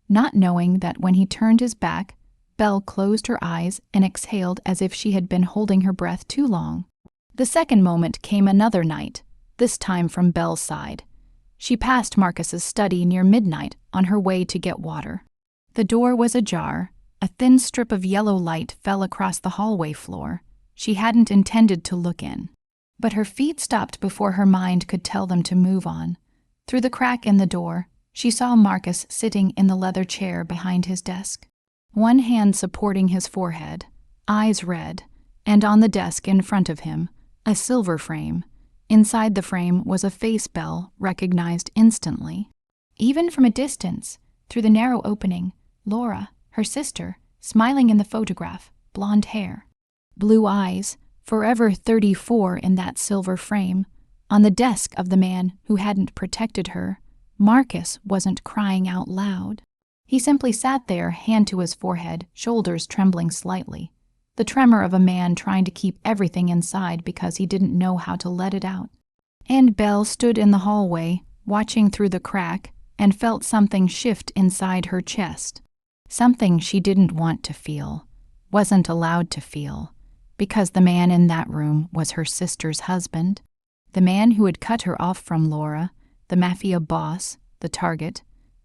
not knowing that when he turned his back, Belle closed her eyes and exhaled as if she had been holding her breath too long. The second moment came another night, this time from Belle's side. She passed Marcus's study near midnight on her way to get water. The door was ajar. A thin strip of yellow light fell across the hallway floor. She hadn't intended to look in, but her feet stopped before her mind could tell them to move on. Through the crack in the door, she saw Marcus sitting in the leather chair behind his desk, one hand supporting his forehead, eyes red, and on the desk in front of him, a silver frame. Inside the frame was a face Belle recognized instantly. Even from a distance, through the narrow opening, Laura, her sister, smiling in the photograph, blonde hair, blue eyes, forever 34 in that silver frame. On the desk of the man who hadn't protected her, Marcus wasn't crying out loud. He simply sat there, hand to his forehead, shoulders trembling slightly, the tremor of a man trying to keep everything inside because he didn't know how to let it out. And Belle stood in the hallway, watching through the crack, and felt something shift inside her chest. Something she didn't want to feel, wasn't allowed to feel, because the man in that room was her sister's husband. The man who had cut her off from Laura, the Mafia boss, the target,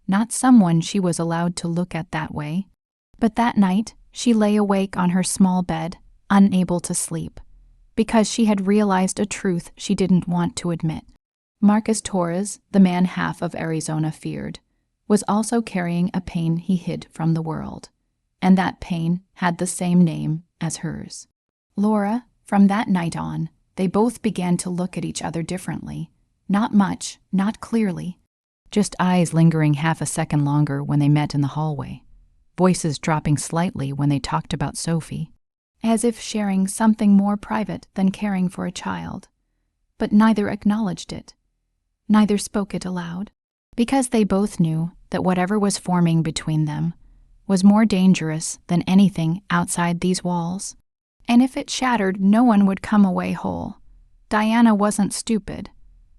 not someone she was allowed to look at that way. But that night, she lay awake on her small bed, unable to sleep, because she had realized a truth she didn't want to admit. Marcus Torres, the man half of Arizona feared, was also carrying a pain he hid from the world, and that pain had the same name as hers. Laura, from that night on, they both began to look at each other differently. Not much, not clearly. Just eyes lingering half a second longer when they met in the hallway. Voices dropping slightly when they talked about Sophie, as if sharing something more private than caring for a child. But neither acknowledged it. Neither spoke it aloud, because they both knew that whatever was forming between them was more dangerous than anything outside these walls. And if it shattered, no one would come away whole. Diana wasn't stupid.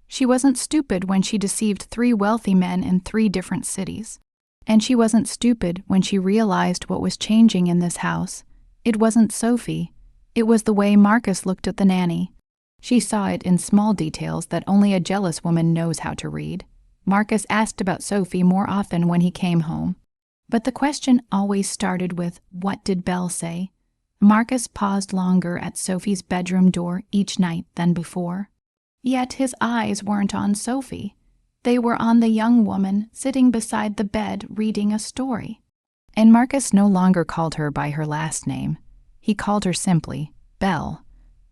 She wasn't stupid when she deceived 3 wealthy men in 3 different cities. And she wasn't stupid when she realized what was changing in this house. It wasn't Sophie. It was the way Marcus looked at the nanny. She saw it in small details that only a jealous woman knows how to read. Marcus asked about Sophie more often when he came home. But the question always started with, what did Belle say? Marcus paused longer at Sophie's bedroom door each night than before. Yet his eyes weren't on Sophie. They were on the young woman sitting beside the bed reading a story. And Marcus no longer called her by her last name. He called her simply Belle,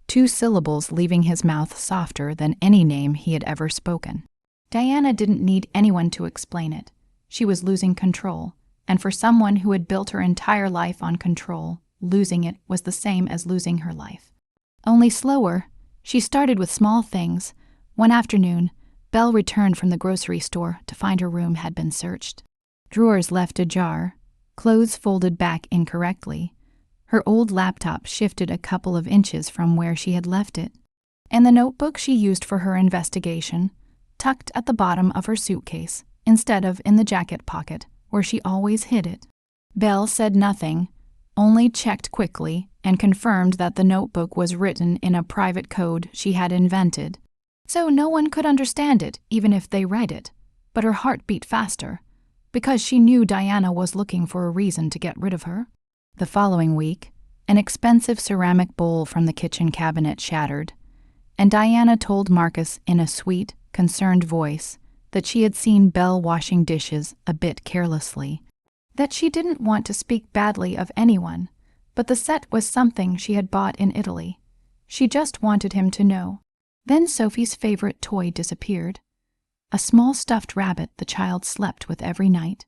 2 syllables leaving his mouth softer than any name he had ever spoken. Diana didn't need anyone to explain it. She was losing control, and for someone who had built her entire life on control, losing it was the same as losing her life. Only slower. She started with small things. One afternoon, Belle returned from the grocery store to find her room had been searched. Drawers left ajar, clothes folded back incorrectly. Her old laptop shifted a couple of inches from where she had left it, and the notebook she used for her investigation tucked at the bottom of her suitcase instead of in the jacket pocket where she always hid it. Belle said nothing, only checked quickly and confirmed that the notebook was written in a private code she had invented, so no one could understand it even if they read it. But her heart beat faster, because she knew Diana was looking for a reason to get rid of her. The following week, an expensive ceramic bowl from the kitchen cabinet shattered, and Diana told Marcus in a sweet, concerned voice that she had seen Belle washing dishes a bit carelessly, that she didn't want to speak badly of anyone, but the set was something she had bought in Italy. She just wanted him to know. Then Sophie's favorite toy disappeared, a small stuffed rabbit the child slept with every night,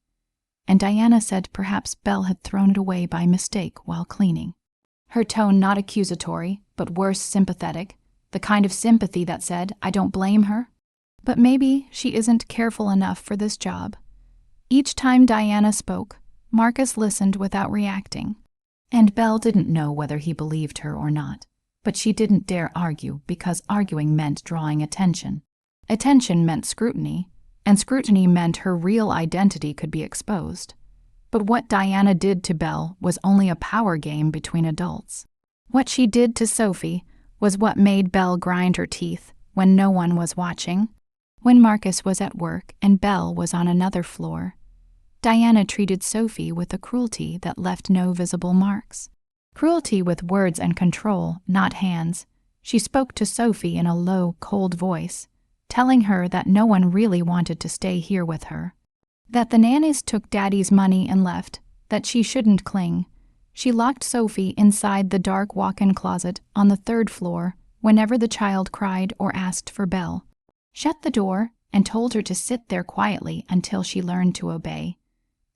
and Diana said perhaps Belle had thrown it away by mistake while cleaning. Her tone not accusatory, but worse sympathetic, the kind of sympathy that said, I don't blame her, but maybe she isn't careful enough for this job. Each time Diana spoke, Marcus listened without reacting, and Belle didn't know whether he believed her or not, but she didn't dare argue because arguing meant drawing attention. Attention meant scrutiny, and scrutiny meant her real identity could be exposed. But what Diana did to Belle was only a power game between adults. What she did to Sophie was what made Belle grind her teeth when no one was watching. When Marcus was at work and Belle was on another floor, Diana treated Sophie with a cruelty that left no visible marks. Cruelty with words and control, not hands. She spoke to Sophie in a low, cold voice, telling her that no one really wanted to stay here with her, that the nannies took Daddy's money and left, that she shouldn't cling. She locked Sophie inside the dark walk-in closet on the 3rd floor whenever the child cried or asked for Belle, shut the door, and told her to sit there quietly until she learned to obey.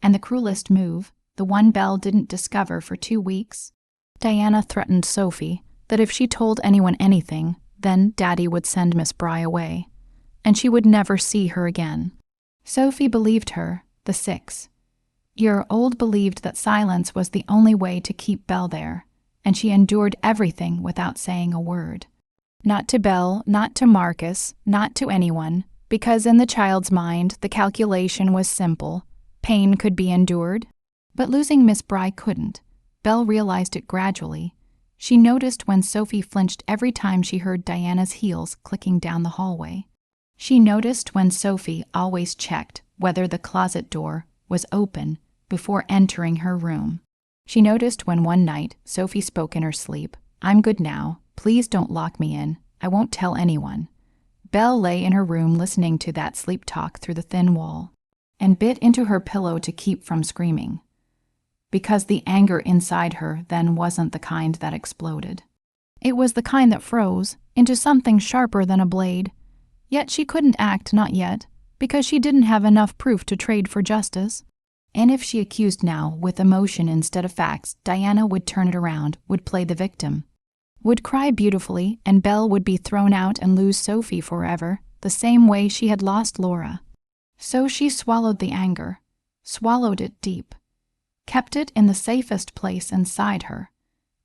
And the cruelest move, the one Belle didn't discover for 2 weeks, Diana threatened Sophie that if she told anyone anything, then Daddy would send Miss Bry away, and she would never see her again. Sophie believed her, the 6. Your old believed that silence was the only way to keep Belle there, and she endured everything without saying a word. Not to Belle, not to Marcus, not to anyone, because in the child's mind the calculation was simple. Pain could be endured, but losing Miss Bry couldn't. Belle realized it gradually. She noticed when Sophie flinched every time she heard Diana's heels clicking down the hallway. She noticed when Sophie always checked whether the closet door was open before entering her room. She noticed when one night Sophie spoke in her sleep, "I'm good now. Please don't lock me in. I won't tell anyone." Belle lay in her room listening to that sleep talk through the thin wall and bit into her pillow to keep from screaming, because the anger inside her then wasn't the kind that exploded. It was the kind that froze into something sharper than a blade. Yet she couldn't act, not yet, because she didn't have enough proof to trade for justice. And if she accused now with emotion instead of facts, Diana would turn it around, would play the victim, would cry beautifully, and Belle would be thrown out and lose Sophie forever, the same way she had lost Laura. So she swallowed the anger, swallowed it deep, kept it in the safest place inside her,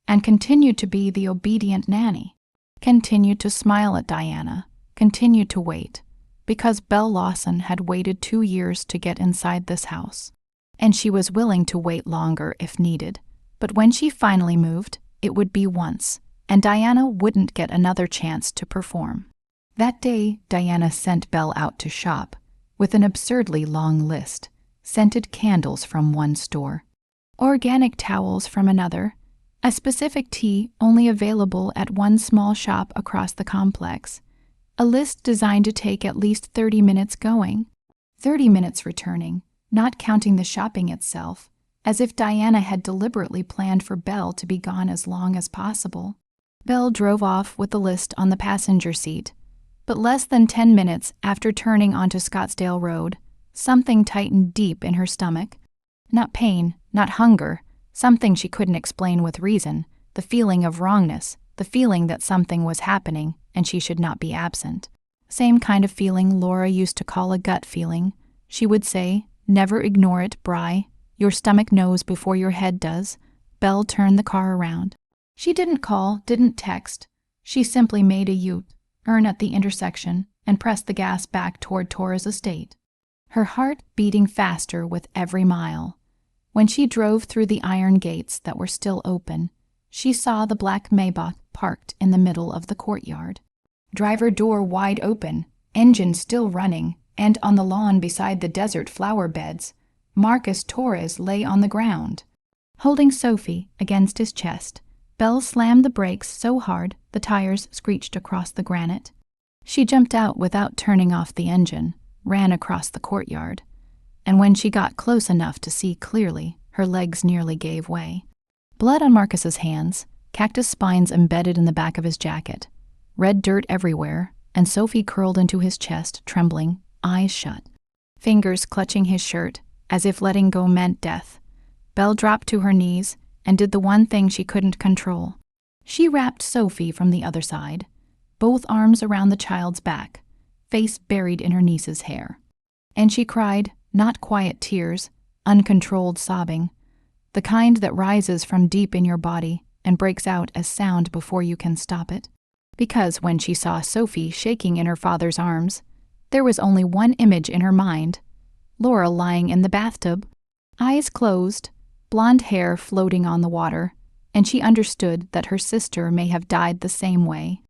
and continued to be the obedient nanny, continued to smile at Diana, continued to wait, because Belle Lawson had waited 2 years to get inside this house, and she was willing to wait longer if needed. But when she finally moved, it would be once, and Diana wouldn't get another chance to perform. That day, Diana sent Belle out to shop, with an absurdly long list: scented candles from one store, organic towels from another, a specific tea only available at one small shop across the complex, a list designed to take at least 30 minutes going, 30 minutes returning, not counting the shopping itself, as if Diana had deliberately planned for Belle to be gone as long as possible. Belle drove off with the list on the passenger seat, but less than 10 minutes after turning onto Scottsdale Road, something tightened deep in her stomach. Not pain, not hunger, something she couldn't explain with reason, the feeling of wrongness, the feeling that something was happening and she should not be absent. Same kind of feeling Laura used to call a gut feeling. She would say, "Never ignore it, Bri. Your stomach knows before your head does." Belle turned the car around. She didn't call, didn't text. She simply made a U-turn at the intersection and pressed the gas back toward Torres estate, her heart beating faster with every mile. When she drove through the iron gates that were still open, she saw the black Maybach parked in the middle of the courtyard. Driver door wide open, engine still running, and on the lawn beside the desert flower beds, Marcus Torres lay on the ground, holding Sophie against his chest. Belle slammed the brakes so hard the tires screeched across the granite. She jumped out without turning off the engine, ran across the courtyard, and when she got close enough to see clearly, her legs nearly gave way. Blood on Marcus's hands, cactus spines embedded in the back of his jacket, red dirt everywhere, and Sophie curled into his chest, trembling, eyes shut, fingers clutching his shirt, as if letting go meant death. Belle dropped to her knees and did the one thing she couldn't control. She wrapped Sophie from the other side, both arms around the child's back, face buried in her niece's hair. And she cried, not quiet tears, uncontrolled sobbing, the kind that rises from deep in your body and breaks out as sound before you can stop it. Because when she saw Sophie shaking in her father's arms, there was only one image in her mind: Laura lying in the bathtub, eyes closed, blonde hair floating on the water, and she understood that her sister may have died the same way,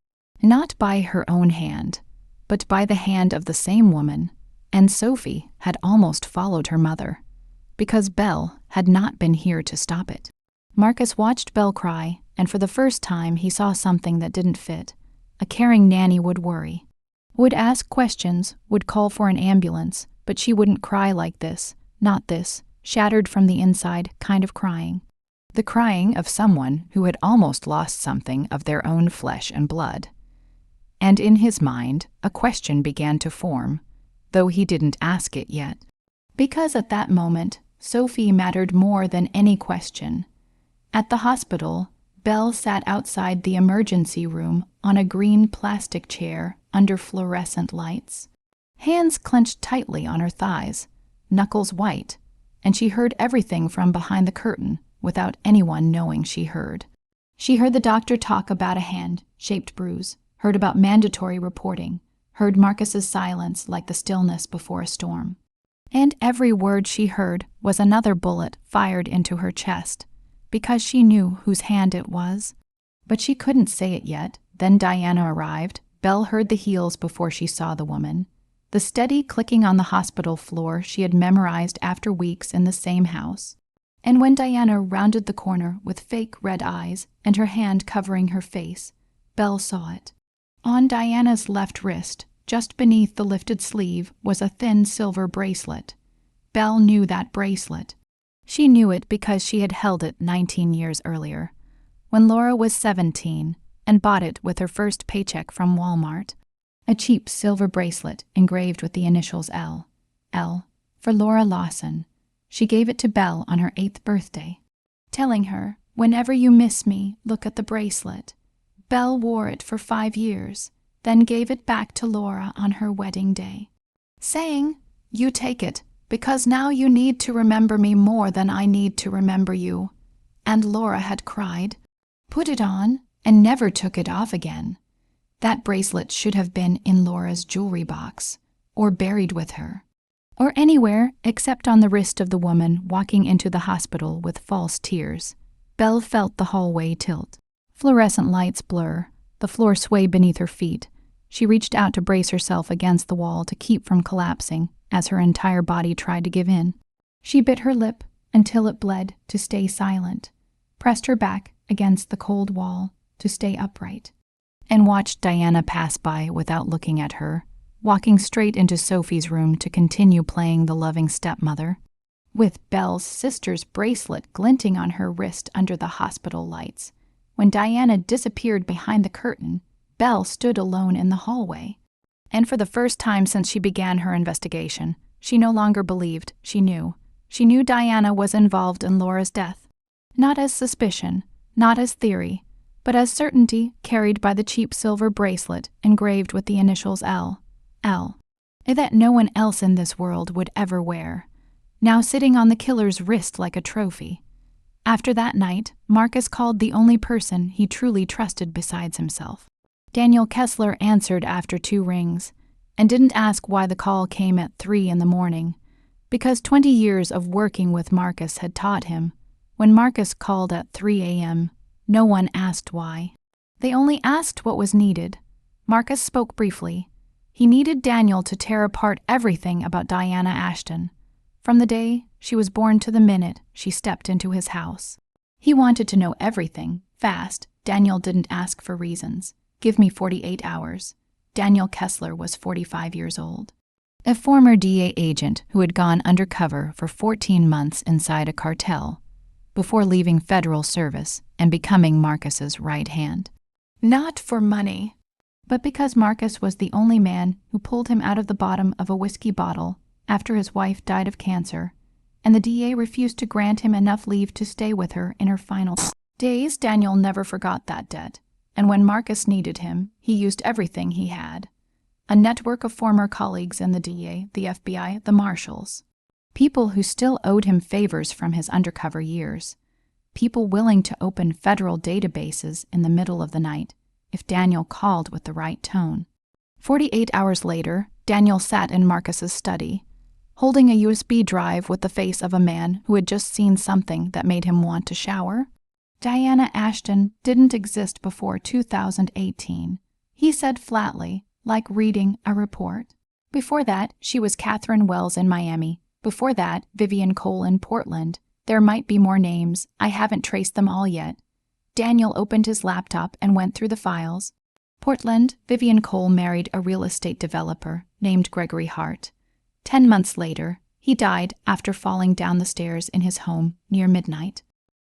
not by her own hand, but by the hand of the same woman, and Sophie had almost followed her mother, because Belle had not been here to stop it. Marcus watched Belle cry, and for the first time he saw something that didn't fit. A caring nanny would worry, would ask questions, would call for an ambulance, but she wouldn't cry like this, not this, shattered from the inside kind of crying. The crying of someone who had almost lost something of their own flesh and blood. And in his mind, a question began to form, though he didn't ask it yet. Because at that moment, Sophie mattered more than any question. At the hospital, Belle sat outside the emergency room on a green plastic chair under fluorescent lights, hands clenched tightly on her thighs, knuckles white, and she heard everything from behind the curtain without anyone knowing she heard. She heard the doctor talk about a hand-shaped bruise, heard about mandatory reporting, heard Marcus's silence like the stillness before a storm. And every word she heard was another bullet fired into her chest, because she knew whose hand it was. But she couldn't say it yet. Then Diana arrived. Belle heard the heels before she saw the woman. The steady clicking on the hospital floor she had memorized after weeks in the same house. And when Diana rounded the corner with fake red eyes and her hand covering her face, Belle saw it. On Diana's left wrist, just beneath the lifted sleeve, was a thin silver bracelet. Belle knew that bracelet. She knew it because she had held it 19 years earlier, when Laura was 17, and bought it with her first paycheck from Walmart. A cheap silver bracelet engraved with the initials L. L for Laura Lawson. She gave it to Belle on her 8th birthday, telling her, "Whenever you miss me, look at the bracelet." Belle wore it for 5 years, then gave it back to Laura on her wedding day, saying, "You take it, because now you need to remember me more than I need to remember you." And Laura had cried, put it on, and never took it off again. That bracelet should have been in Laura's jewelry box, or buried with her, or anywhere except on the wrist of the woman walking into the hospital with false tears. Belle felt the hallway tilt. Fluorescent lights blur, the floor sway beneath her feet. She reached out to brace herself against the wall to keep from collapsing as her entire body tried to give in. She bit her lip until it bled to stay silent, pressed her back against the cold wall to stay upright, and watched Diana pass by without looking at her, walking straight into Sophie's room to continue playing the loving stepmother, with Belle's sister's bracelet glinting on her wrist under the hospital lights. When Diana disappeared behind the curtain, Belle stood alone in the hallway. And for the first time since she began her investigation, she no longer believed, she knew. She knew Diana was involved in Laura's death. Not as suspicion, not as theory, but as certainty carried by the cheap silver bracelet engraved with the initials L. L. That no one else in this world would ever wear, now sitting on the killer's wrist like a trophy. After that night, Marcus called the only person he truly trusted besides himself. Daniel Kessler answered after 2 rings, and didn't ask why the call came at 3 in the morning, because 20 years of working with Marcus had taught him, when Marcus called at 3 a.m., no one asked why. They only asked what was needed. Marcus spoke briefly. He needed Daniel to tear apart everything about Diana Ashton, from the day she was born to the minute she stepped into his house. He wanted to know everything, fast. Daniel didn't ask for reasons. Give me 48 hours. Daniel Kessler was 45 years old. A former DA agent who had gone undercover for 14 months inside a cartel before leaving federal service and becoming Marcus's right hand. Not for money, but because Marcus was the only man who pulled him out of the bottom of a whiskey bottle after his wife died of cancer, and the DA refused to grant him enough leave to stay with her in her final days. Daniel never forgot that debt, and when Marcus needed him, he used everything he had. A network of former colleagues in the DA, the FBI, the marshals. People who still owed him favors from his undercover years. People willing to open federal databases in the middle of the night if Daniel called with the right tone. 48 hours later, Daniel sat in Marcus's study, holding a USB drive with the face of a man who had just seen something that made him want to shower. Diana Ashton didn't exist before 2018, he said flatly, like reading a report. Before that, she was Catherine Wells in Miami. Before that, Vivian Cole in Portland. There might be more names. I haven't traced them all yet. Daniel opened his laptop and went through the files. Portland, Vivian Cole married a real estate developer named Gregory Hart. 10 months later, he died after falling down the stairs in his home near midnight.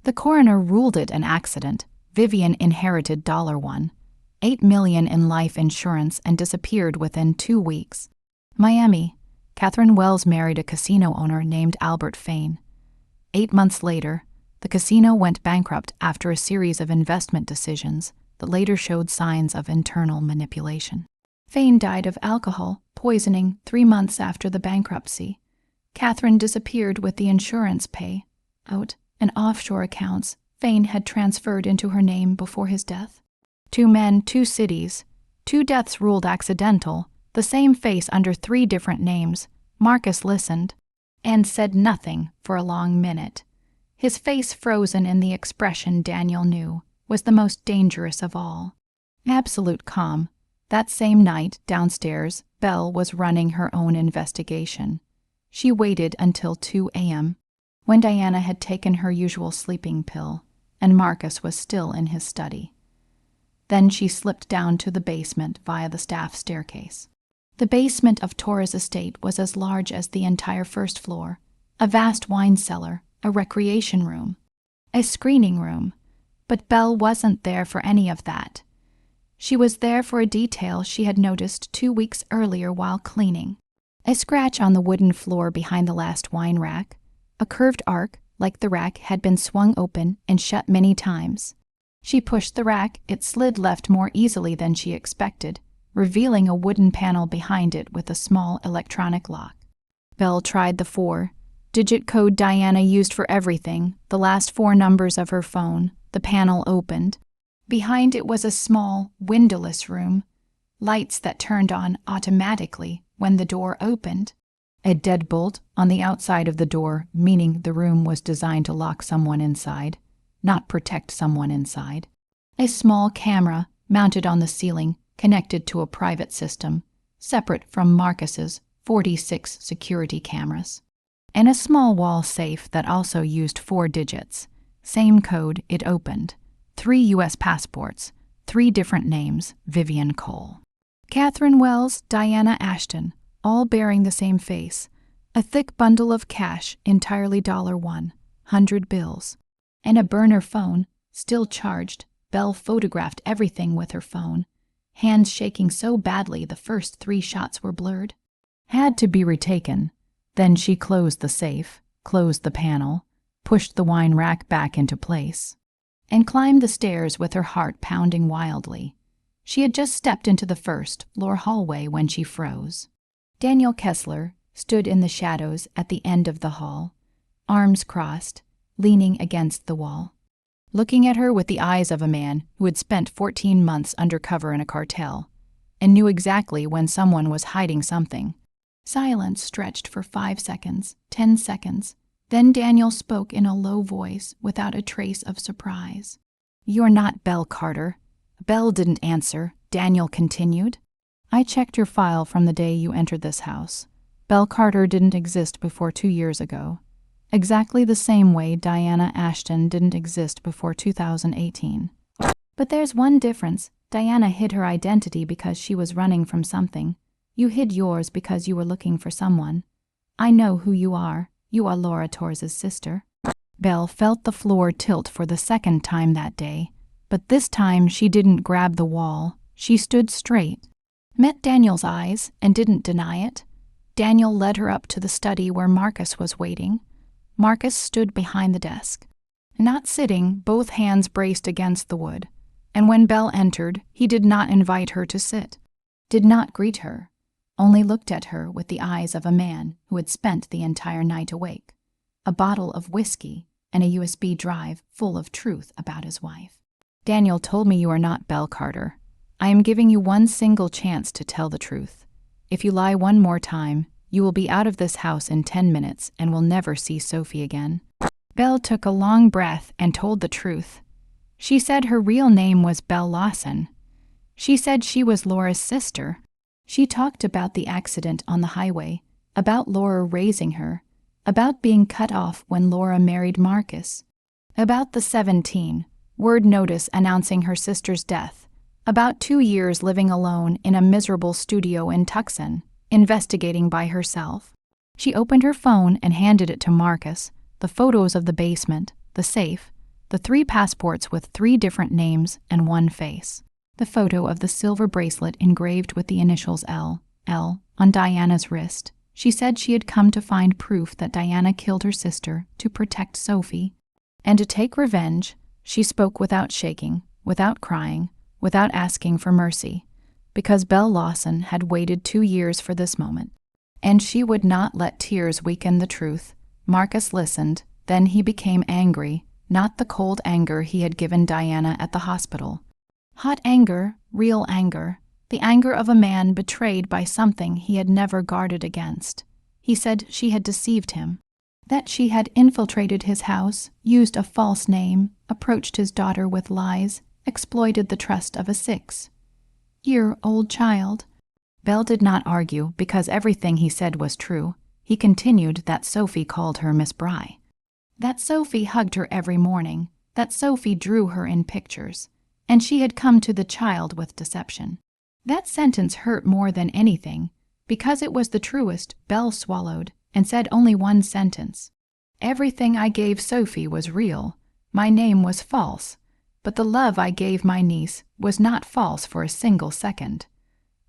The coroner ruled it an accident. Vivian inherited $1, $8 million in life insurance, and disappeared within 2 weeks. Miami. Catherine Wells married a casino owner named Albert Fain. 8 months later, the casino went bankrupt after a series of investment decisions that later showed signs of internal manipulation. Fain died of alcohol poisoning 3 months after the bankruptcy. Catherine disappeared with the insurance pay out and offshore accounts Fain had transferred into her name before his death. 2 men, 2 cities, 2 deaths ruled accidental, the same face under 3 different names. Marcus listened and said nothing for a long minute, his face frozen in the expression Daniel knew. was the most dangerous of all. Absolute calm. That same night, downstairs, Belle was running her own investigation. She waited until 2 a.m., when Diana had taken her usual sleeping pill, and Marcus was still in his study. Then she slipped down to the basement via the staff staircase. The basement of Torres' estate was as large as the entire first floor, a vast wine cellar, a recreation room, a screening room, but Belle wasn't there for any of that. She was there for a detail she had noticed 2 weeks earlier while cleaning. A scratch on the wooden floor behind the last wine rack. A curved arc, like the rack, had been swung open and shut many times. She pushed the rack, it slid left more easily than she expected, revealing a wooden panel behind it with a small electronic lock. Belle tried the 4-digit code Diana used for everything, the last 4 numbers of her phone. The panel opened. Behind it was a small, windowless room, lights that turned on automatically when the door opened. A deadbolt on the outside of the door, meaning the room was designed to lock someone inside, not protect someone inside. A small camera mounted on the ceiling, connected to a private system, separate from Marcus's 46 security cameras. And a small wall safe that also used 4 digits. Same code, it opened. 3 U.S. passports, 3 different names, Vivian Cole. Catherine Wells, Diana Ashton, all bearing the same face. A thick bundle of cash, entirely $1, 100 bills. And a burner phone, still charged. Belle photographed everything with her phone, hands shaking so badly the first 3 shots were blurred. Had to be retaken. Then she closed the safe, closed the panel, pushed the wine rack back into place, and climbed the stairs with her heart pounding wildly. She had just stepped into the first-floor hallway when she froze. Daniel Kessler stood in the shadows at the end of the hall, arms crossed, leaning against the wall, looking at her with the eyes of a man who had spent 14 months undercover in a cartel and knew exactly when someone was hiding something. Silence stretched for 5 seconds, 10 seconds. Then Daniel spoke in a low voice without a trace of surprise. "You're not Belle Carter." Belle didn't answer. Daniel continued. "I checked your file from the day you entered this house. Belle Carter didn't exist before 2 years ago. Exactly the same way Diana Ashton didn't exist before 2018. But there's one difference. Diana hid her identity because she was running from something. You hid yours because you were looking for someone. I know who you are. You are Laura Torres' sister." Belle felt the floor tilt for the second time that day, but this time she didn't grab the wall. She stood straight, met Daniel's eyes, and didn't deny it. Daniel led her up to the study where Marcus was waiting. Marcus stood behind the desk, not sitting, both hands braced against the wood. And when Belle entered, he did not invite her to sit, did not greet her, only looked at her with the eyes of a man who had spent the entire night awake, a bottle of whiskey and a USB drive full of truth about his wife. "Daniel told me you are not Belle Carter. I am giving you one single chance to tell the truth. If you lie one more time, you will be out of this house in 10 minutes and will never see Sophie again." Belle took a long breath and told the truth. She said her real name was Belle Lawson. She said she was Laura's sister. She talked about the accident on the highway, about Laura raising her, about being cut off when Laura married Marcus, about the 17-word notice announcing her sister's death, about 2 years living alone in a miserable studio in Tucson, investigating by herself. She opened her phone and handed it to Marcus, the photos of the basement, the safe, the 3 passports with 3 different names and 1 face. The photo of the silver bracelet engraved with the initials L on Diana's wrist. She said she had come to find proof that Diana killed her sister to protect Sophie. And to take revenge, she spoke without shaking, without crying, without asking for mercy, because Belle Lawson had waited 2 years for this moment. And she would not let tears weaken the truth. Marcus listened, then he became angry, not the cold anger he had given Diana at the hospital. Hot anger, real anger, the anger of a man betrayed by something he had never guarded against. He said she had deceived him. That she had infiltrated his house, used a false name, approached his daughter with lies, exploited the trust of a 6-year-old child. Bell did not argue because everything he said was true. He continued that Sophie called her Miss Bry, that Sophie hugged her every morning, that Sophie drew her in pictures, and she had come to the child with deception. That sentence hurt more than anything. Because it was the truest, Bell swallowed and said only one sentence. Everything I gave Sophie was real. My name was false, but the love I gave my niece was not false for a single second.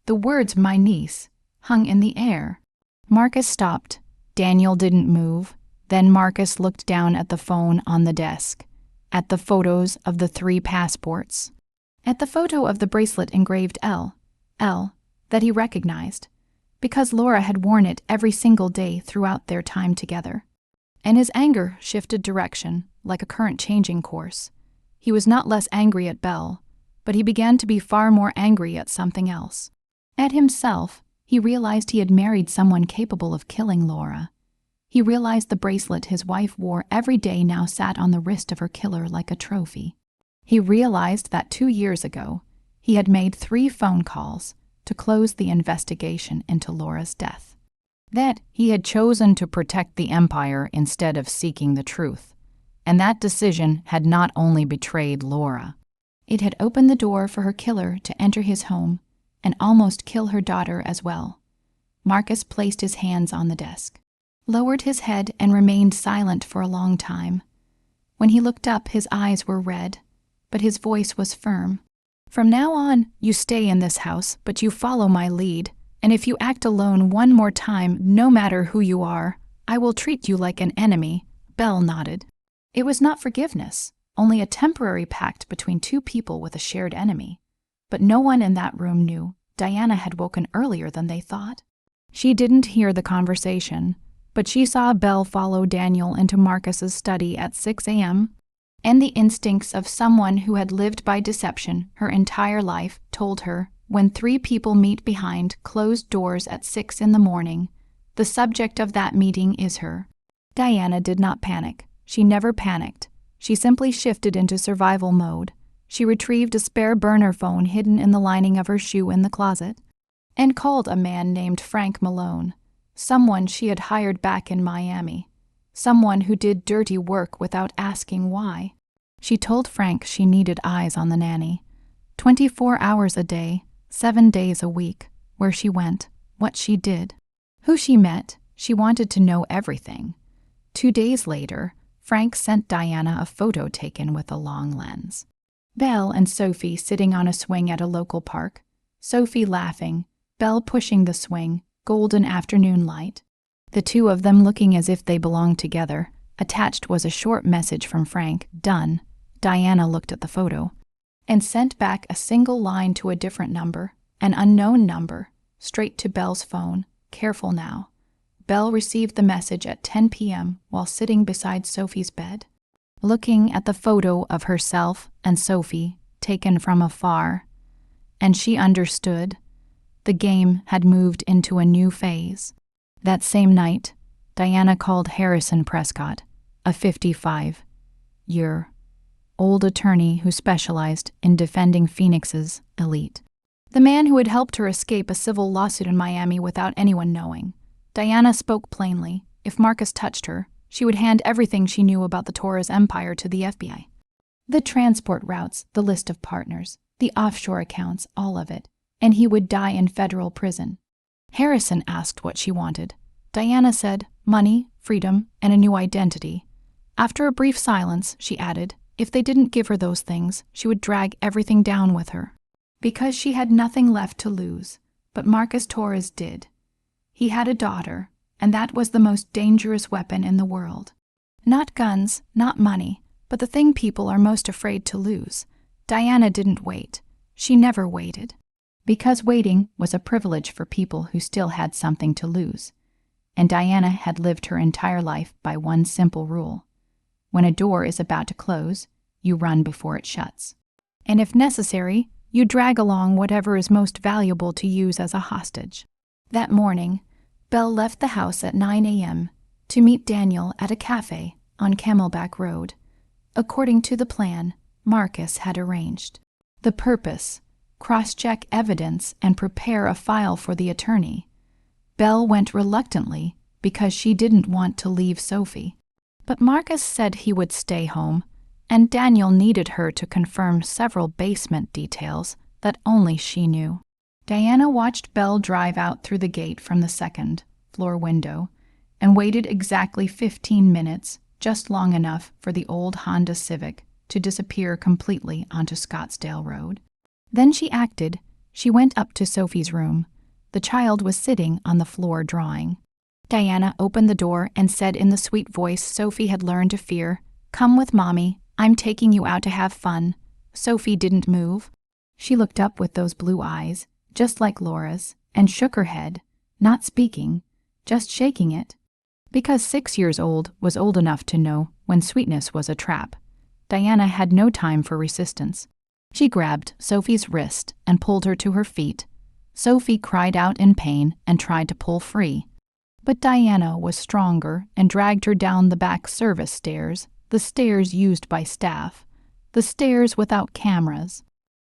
The words "my niece" hung in the air. Marcus stopped. Daniel didn't move. Then Marcus looked down at the phone on the desk, at the photos of the 3 passports, at the photo of the bracelet engraved L, that he recognized, because Laura had worn it every single day throughout their time together. And his anger shifted direction, like a current changing course. He was not less angry at Belle, but he began to be far more angry at something else. At himself. He realized he had married someone capable of killing Laura. He realized the bracelet his wife wore every day now sat on the wrist of her killer like a trophy. He realized that 2 years ago, he had made 3 phone calls to close the investigation into Laura's death. That he had chosen to protect the Empire instead of seeking the truth. And that decision had not only betrayed Laura. It had opened the door for her killer to enter his home and almost kill her daughter as well. Marcus placed his hands on the desk, lowered his head, and remained silent for a long time. When he looked up, his eyes were red, but his voice was firm. From now on, you stay in this house, but you follow my lead, and if you act alone one more time, no matter who you are, I will treat you like an enemy. Belle nodded. It was not forgiveness, only a temporary pact between 2 people with a shared enemy. But no one in that room knew Diana had woken earlier than they thought. She didn't hear the conversation, but she saw Belle follow Daniel into Marcus's study at 6 a.m., and the instincts of someone who had lived by deception her entire life told her when 3 people meet behind closed doors at 6 in the morning, the subject of that meeting is her. Diana did not panic. She never panicked. She simply shifted into survival mode. She retrieved a spare burner phone hidden in the lining of her shoe in the closet and called a man named Frank Malone, someone she had hired back in Miami, someone who did dirty work without asking why. She told Frank she needed eyes on the nanny, 24 hours a day, 7 days a week, where she went, what she did, who she met. She wanted to know everything. 2 days later, Frank sent Diana a photo taken with a long lens. Belle and Sophie sitting on a swing at a local park, Sophie laughing, Belle pushing the swing, golden afternoon light. The 2 of them looking as if they belonged together. Attached was a short message from Frank, done. Diana looked at the photo and sent back a single line to a different number, an unknown number, straight to Belle's phone. Careful now. Belle received the message at 10 p.m. while sitting beside Sophie's bed, looking at the photo of herself and Sophie taken from afar, and she understood. The game had moved into a new phase. That same night, Diana called Harrison Prescott, a 55-year-old attorney who specialized in defending Phoenix's elite. The man who had helped her escape a civil lawsuit in Miami without anyone knowing. Diana spoke plainly. If Marcus touched her, she would hand everything she knew about the Torres empire to the FBI. The transport routes, the list of partners, the offshore accounts, all of it, and he would die in federal prison. Harrison asked what she wanted. Diana said, money, freedom, and a new identity. After a brief silence, she added, if they didn't give her those things, she would drag everything down with her. Because she had nothing left to lose, but Marcus Torres did. He had a daughter, and that was the most dangerous weapon in the world. Not guns, not money, but the thing people are most afraid to lose. Diana didn't wait. She never waited. Because waiting was a privilege for people who still had something to lose. And Diana had lived her entire life by one simple rule. When a door is about to close, you run before it shuts. And if necessary, you drag along whatever is most valuable to use as a hostage. That morning, Belle left the house at 9 a.m. to meet Daniel at a cafe on Camelback Road, according to the plan Marcus had arranged. The purpose: cross-check evidence and prepare a file for the attorney. Belle went reluctantly because she didn't want to leave Sophie. But Marcus said he would stay home, and Daniel needed her to confirm several basement details that only she knew. Diana watched Belle drive out through the gate from the second-floor window and waited exactly 15 minutes, just long enough for the old Honda Civic to disappear completely onto Scottsdale Road. Then she acted. She went up to Sophie's room. The child was sitting on the floor drawing. Diana opened the door and said in the sweet voice Sophie had learned to fear, "Come with Mommy. I'm taking you out to have fun." Sophie didn't move. She looked up with those blue eyes, just like Laura's, and shook her head, not speaking, just shaking it. Because 6 years old was old enough to know when sweetness was a trap, Diana had no time for resistance. She grabbed Sophie's wrist and pulled her to her feet. Sophie cried out in pain and tried to pull free. But Diana was stronger and dragged her down the back service stairs, the stairs used by staff, the stairs without cameras.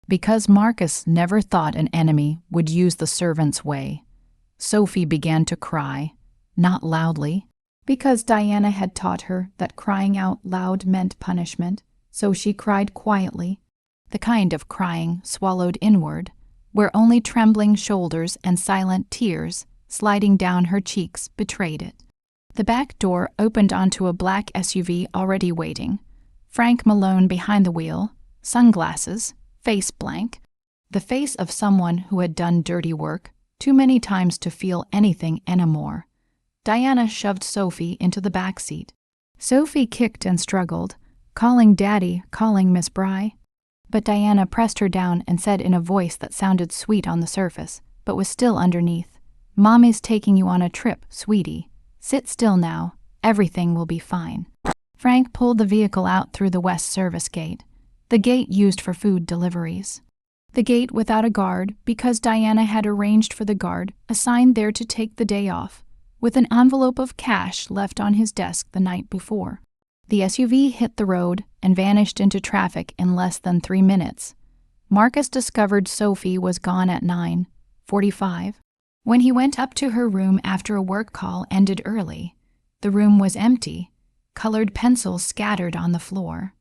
Because Marcus never thought an enemy would use the servant's way, Sophie began to cry, not loudly. Because Diana had taught her that crying out loud meant punishment, so she cried quietly, the kind of crying swallowed inward, where only trembling shoulders and silent tears sliding down her cheeks betrayed it. The back door opened onto a black SUV already waiting. Frank Malone behind the wheel, sunglasses, face blank, the face of someone who had done dirty work too many times to feel anything anymore. Diana shoved Sophie into the back seat. Sophie kicked and struggled, calling Daddy, calling Miss Bry. But Diana pressed her down and said in a voice that sounded sweet on the surface, but was still underneath, "Mommy's taking you on a trip, sweetie. Sit still now. Everything will be fine." Frank pulled the vehicle out through the west service gate, the gate used for food deliveries. The gate without a guard because Diana had arranged for the guard assigned there to take the day off, with an envelope of cash left on his desk the night before. The SUV hit the road and vanished into traffic in less than 3 minutes. Marcus discovered Sophie was gone at 9:45. When he went up to her room after a work call ended early, the room was empty, colored pencils scattered on the floor,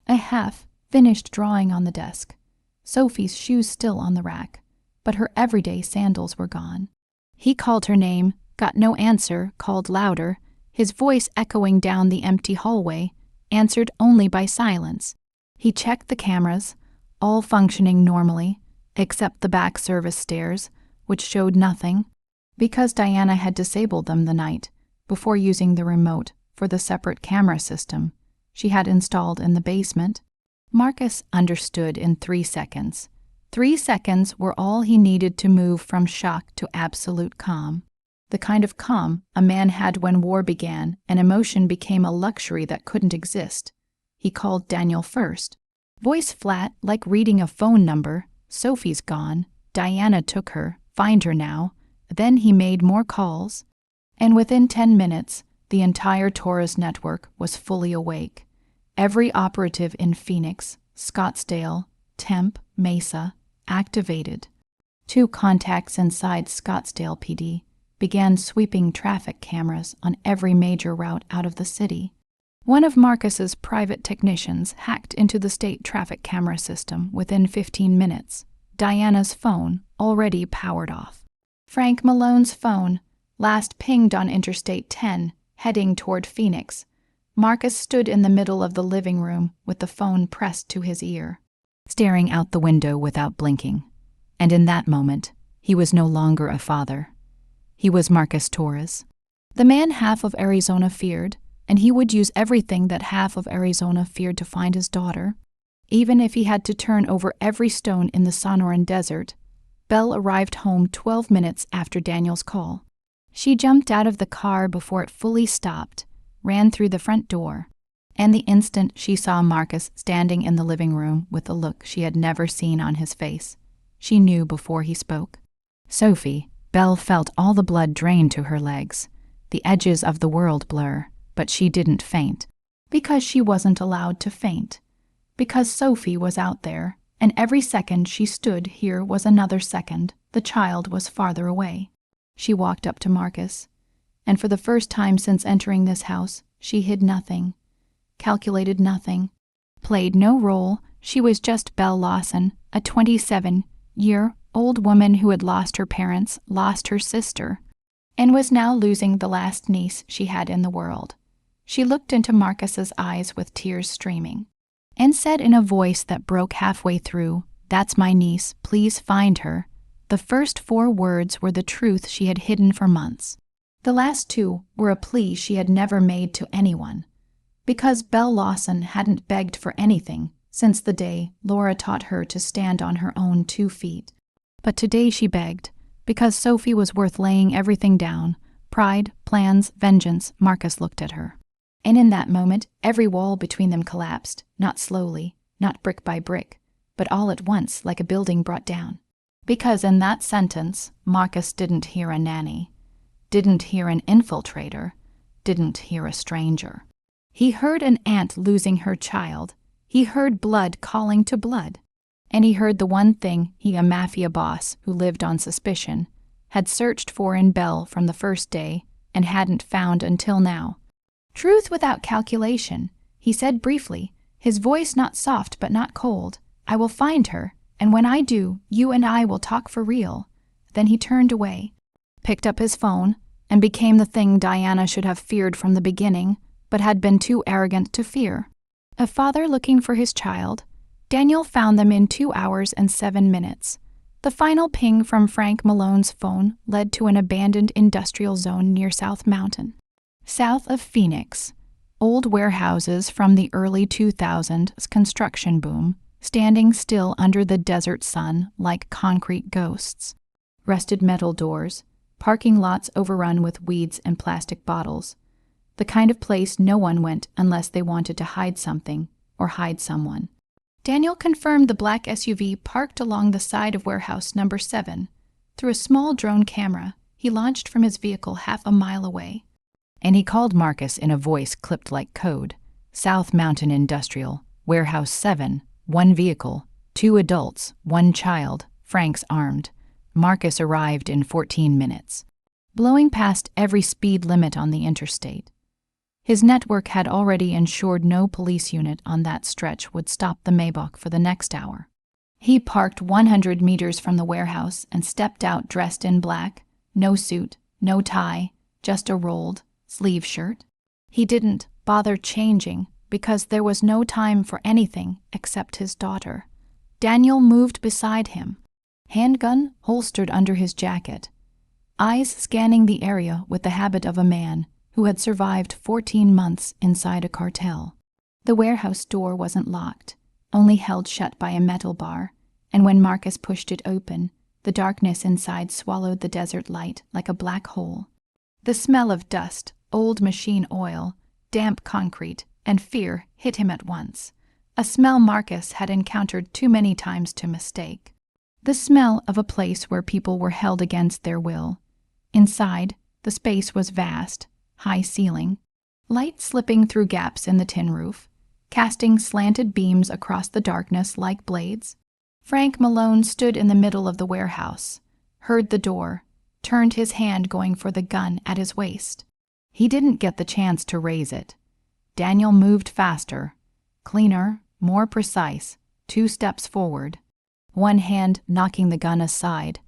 a half-finished drawing on the desk, Sophie's shoes still on the rack, but her everyday sandals were gone. He called her name, got no answer, called louder, his voice echoing down the empty hallway, answered only by silence. He checked the cameras, all functioning normally, except the back service stairs, which showed nothing, because Diana had disabled them the night before using the remote for the separate camera system she had installed in the basement. Marcus understood in 3 seconds. 3 seconds were all he needed to move from shock to absolute calm. The kind of calm a man had when war began and emotion became a luxury that couldn't exist. He called Daniel first. Voice flat, like reading a phone number. "Sophie's gone. Diana took her. Find her now." Then he made more calls. And within 10 minutes, the entire Torres network was fully awake. Every operative in Phoenix, Scottsdale, Temp, Mesa, activated. 2 contacts inside Scottsdale PD began sweeping traffic cameras on every major route out of the city. One of Marcus's private technicians hacked into the state traffic camera system within 15 minutes. Diana's phone already powered off. Frank Malone's phone last pinged on Interstate 10, heading toward Phoenix. Marcus stood in the middle of the living room with the phone pressed to his ear, staring out the window without blinking. And in that moment, he was no longer a father. He was Marcus Torres, the man half of Arizona feared, and he would use everything that half of Arizona feared to find his daughter, even if he had to turn over every stone in the Sonoran Desert. Belle arrived home 12 minutes after Daniel's call. She jumped out of the car before it fully stopped, ran through the front door, and the instant she saw Marcus standing in the living room with a look she had never seen on his face, she knew before he spoke. "Sophie." Belle felt all the blood drain to her legs. The edges of the world blur, but she didn't faint. Because she wasn't allowed to faint. Because Sophie was out there, and every second she stood here was another second. The child was farther away. She walked up to Marcus, and for the first time since entering this house, she hid nothing, calculated nothing, played no role. She was just Belle Lawson, a 27-year-old woman who had lost her parents, lost her sister, and was now losing the last niece she had in the world. She looked into Marcus's eyes with tears streaming, and said in a voice that broke halfway through, "That's my niece, please find her." The first 4 words were the truth she had hidden for months. The last 2 were a plea she had never made to anyone, because Belle Lawson hadn't begged for anything since the day Laura taught her to stand on her own 2 feet. But today she begged, because Sophie was worth laying everything down. Pride, plans, vengeance. Marcus looked at her. And in that moment, every wall between them collapsed, not slowly, not brick by brick, but all at once like a building brought down. Because in that sentence, Marcus didn't hear a nanny, didn't hear an infiltrator, didn't hear a stranger. He heard an aunt losing her child. He heard blood calling to blood. And he heard the one thing he, a Mafia boss who lived on suspicion, had searched for in Belle from the first day and hadn't found until now. Truth without calculation, he said briefly, his voice not soft but not cold. "I will find her, and when I do, you and I will talk for real." Then he turned away, picked up his phone, and became the thing Diana should have feared from the beginning, but had been too arrogant to fear. A father looking for his child. Daniel found them in 2 hours and 7 minutes. The final ping from Frank Malone's phone led to an abandoned industrial zone near South Mountain, south of Phoenix. Old warehouses from the early 2000s construction boom, standing still under the desert sun like concrete ghosts. Rusted metal doors, parking lots overrun with weeds and plastic bottles. The kind of place no one went unless they wanted to hide something or hide someone. Daniel confirmed the black SUV parked along the side of warehouse number 7. Through a small drone camera, he launched from his vehicle half a mile away. And he called Marcus in a voice clipped like code. "South Mountain Industrial, Warehouse 7, 1 vehicle, 2 adults, 1 child, Frank's armed." Marcus arrived in 14 minutes, blowing past every speed limit on the interstate. His network had already ensured no police unit on that stretch would stop the Maybach for the next hour. He parked 100 meters from the warehouse and stepped out dressed in black, no suit, no tie, just a rolled sleeve shirt. He didn't bother changing because there was no time for anything except his daughter. Daniel moved beside him, handgun holstered under his jacket, eyes scanning the area with the habit of a man who had survived 14 months inside a cartel. The warehouse door wasn't locked, only held shut by a metal bar, and when Marcus pushed it open, the darkness inside swallowed the desert light like a black hole. The smell of dust, old machine oil, damp concrete, and fear hit him at once, a smell Marcus had encountered too many times to mistake. The smell of a place where people were held against their will. Inside, the space was vast, high ceiling, light slipping through gaps in the tin roof, casting slanted beams across the darkness like blades. Frank Malone stood in the middle of the warehouse, heard the door, turned his hand going for the gun at his waist. He didn't get the chance to raise it. Daniel moved faster, cleaner, more precise, 2 steps forward, one hand knocking the gun aside,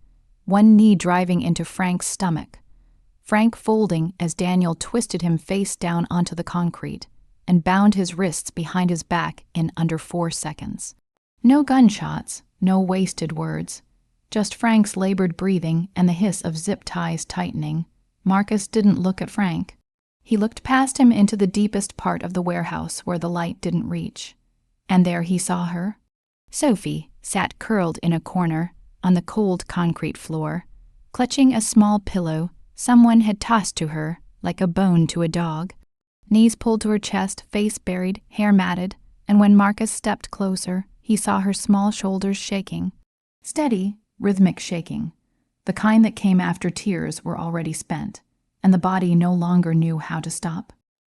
one knee driving into Frank's stomach, Frank folding as Daniel twisted him face down onto the concrete and bound his wrists behind his back in under 4 seconds. No gunshots, no wasted words, just Frank's labored breathing and the hiss of zip ties tightening. Marcus didn't look at Frank. He looked past him into the deepest part of the warehouse where the light didn't reach. And there he saw her. Sophie sat curled in a corner on the cold concrete floor, clutching a small pillow someone had tossed to her like a bone to a dog. Knees pulled to her chest, face buried, hair matted, and when Marcus stepped closer, he saw her small shoulders shaking. Steady, rhythmic shaking. The kind that came after tears were already spent. and the body no longer knew how to stop.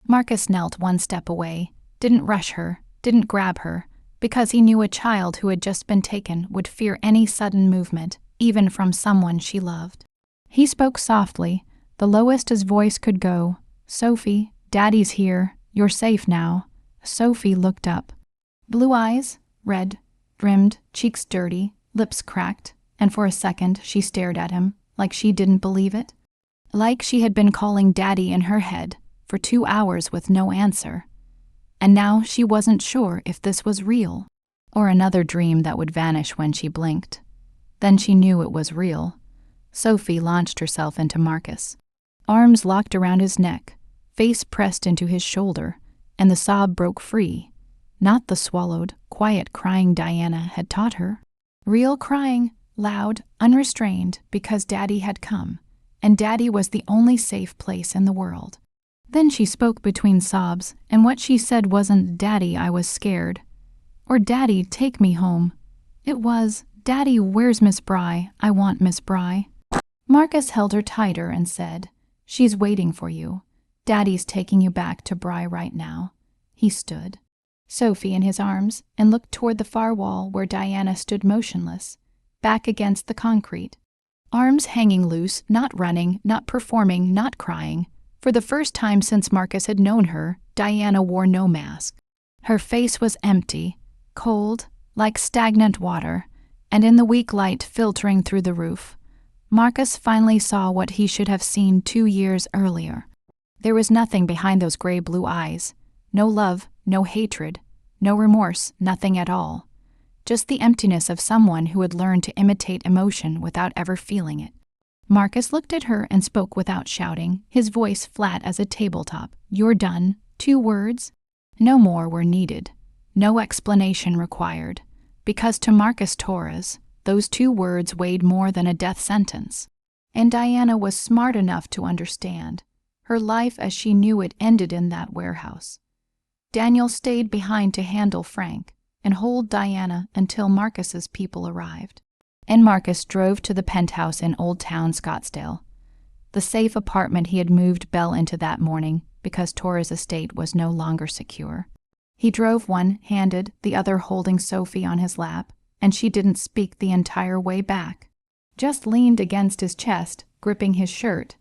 Marcus knelt one step away, didn't rush her, didn't grab her, because he knew a child who had just been taken would fear any sudden movement, even from someone she loved. He spoke softly, the lowest his voice could go. "Sophie, Daddy's here. You're safe now." Sophie looked up. Blue eyes, red, rimmed, cheeks dirty, lips cracked, and for a second she stared at him, like she didn't believe it. Like she had been calling Daddy in her head for 2 hours with no answer. And now she wasn't sure if this was real, or another dream that would vanish when she blinked. Then she knew it was real. Sophie launched herself into Marcus. Arms locked around his neck, face pressed into his shoulder, and the sob broke free. Not the swallowed, quiet crying Diana had taught her. Real crying, loud, unrestrained, because Daddy had come, and Daddy was the only safe place in the world. Then she spoke between sobs, and what she said wasn't, "Daddy, I was scared," or "Daddy, take me home." It was, "Daddy, where's Miss Bry? I want Miss Bry." Marcus held her tighter and said, "She's waiting for you. Daddy's taking you back to Bry right now." He stood, Sophie in his arms, and looked toward the far wall where Diana stood motionless, back against the concrete. Arms hanging loose, not running, not performing, not crying. For the first time since Marcus had known her, Diana wore no mask. Her face was empty, cold, like stagnant water, and in the weak light filtering through the roof, Marcus finally saw what he should have seen 2 years earlier. There was nothing behind those gray-blue eyes. No love, no hatred, no remorse, nothing at all. Just the emptiness of someone who had learned to imitate emotion without ever feeling it. Marcus looked at her and spoke without shouting, his voice flat as a tabletop. "You're done." 2 words. No more were needed. No explanation required. Because to Marcus Torres, those 2 words weighed more than a death sentence. And Diana was smart enough to understand. Her life as she knew it ended in that warehouse. Daniel stayed behind to handle Frank and hold Diana until Marcus's people arrived. And Marcus drove to the penthouse in Old Town Scottsdale, the safe apartment he had moved Belle into that morning because Torres' estate was no longer secure. He drove one-handed, the other holding Sophie on his lap, and she didn't speak the entire way back. Just leaned against his chest, gripping his shirt.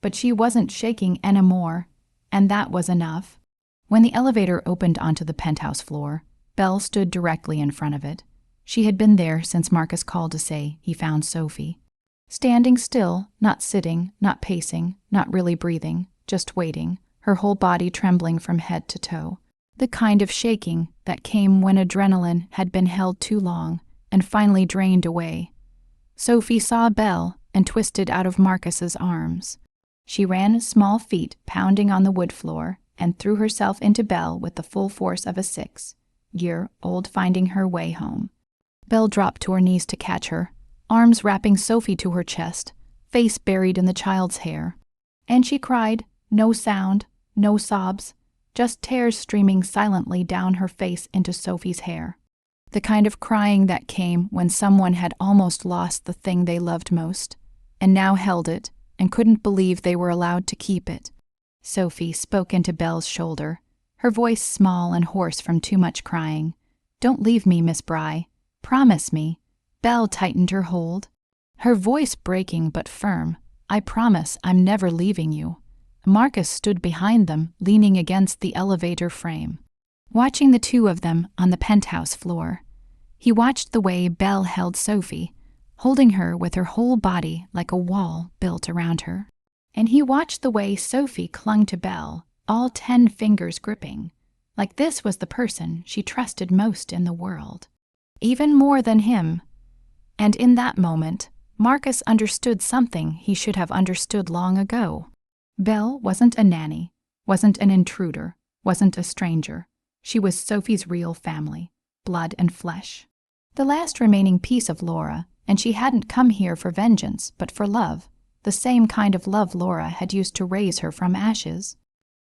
But she wasn't shaking anymore, and that was enough. When the elevator opened onto the penthouse floor, Belle stood directly in front of it. She had been there since Marcus called to say he found Sophie. Standing still, not sitting, not pacing, not really breathing, just waiting, her whole body trembling from head to toe. The kind of shaking that came when adrenaline had been held too long and finally drained away. Sophie saw Belle and twisted out of Marcus's arms. She ran small feet pounding on the wood floor and threw herself into Belle with the full force of a 6-year-old finding her way home. Belle dropped to her knees to catch her, arms wrapping Sophie to her chest, face buried in the child's hair. And she cried, no sound, no sobs, just tears streaming silently down her face into Sophie's hair. The kind of crying that came when someone had almost lost the thing they loved most, and now held it, and couldn't believe they were allowed to keep it. Sophie spoke into Belle's shoulder, her voice small and hoarse from too much crying. "Don't leave me, Miss Bry. Promise me." Belle tightened her hold, her voice breaking but firm. "I promise I'm never leaving you." Marcus stood behind them, leaning against the elevator frame, watching the 2 of them on the penthouse floor. He watched the way Belle held Sophie, holding her with her whole body like a wall built around her. And he watched the way Sophie clung to Belle, all 10 fingers gripping, like this was the person she trusted most in the world. Even more than him. And in that moment, Marcus understood something he should have understood long ago. Belle wasn't a nanny, wasn't an intruder, wasn't a stranger. She was Sophie's real family, blood and flesh. The last remaining piece of Laura, and she hadn't come here for vengeance, but for love, the same kind of love Laura had used to raise her from ashes.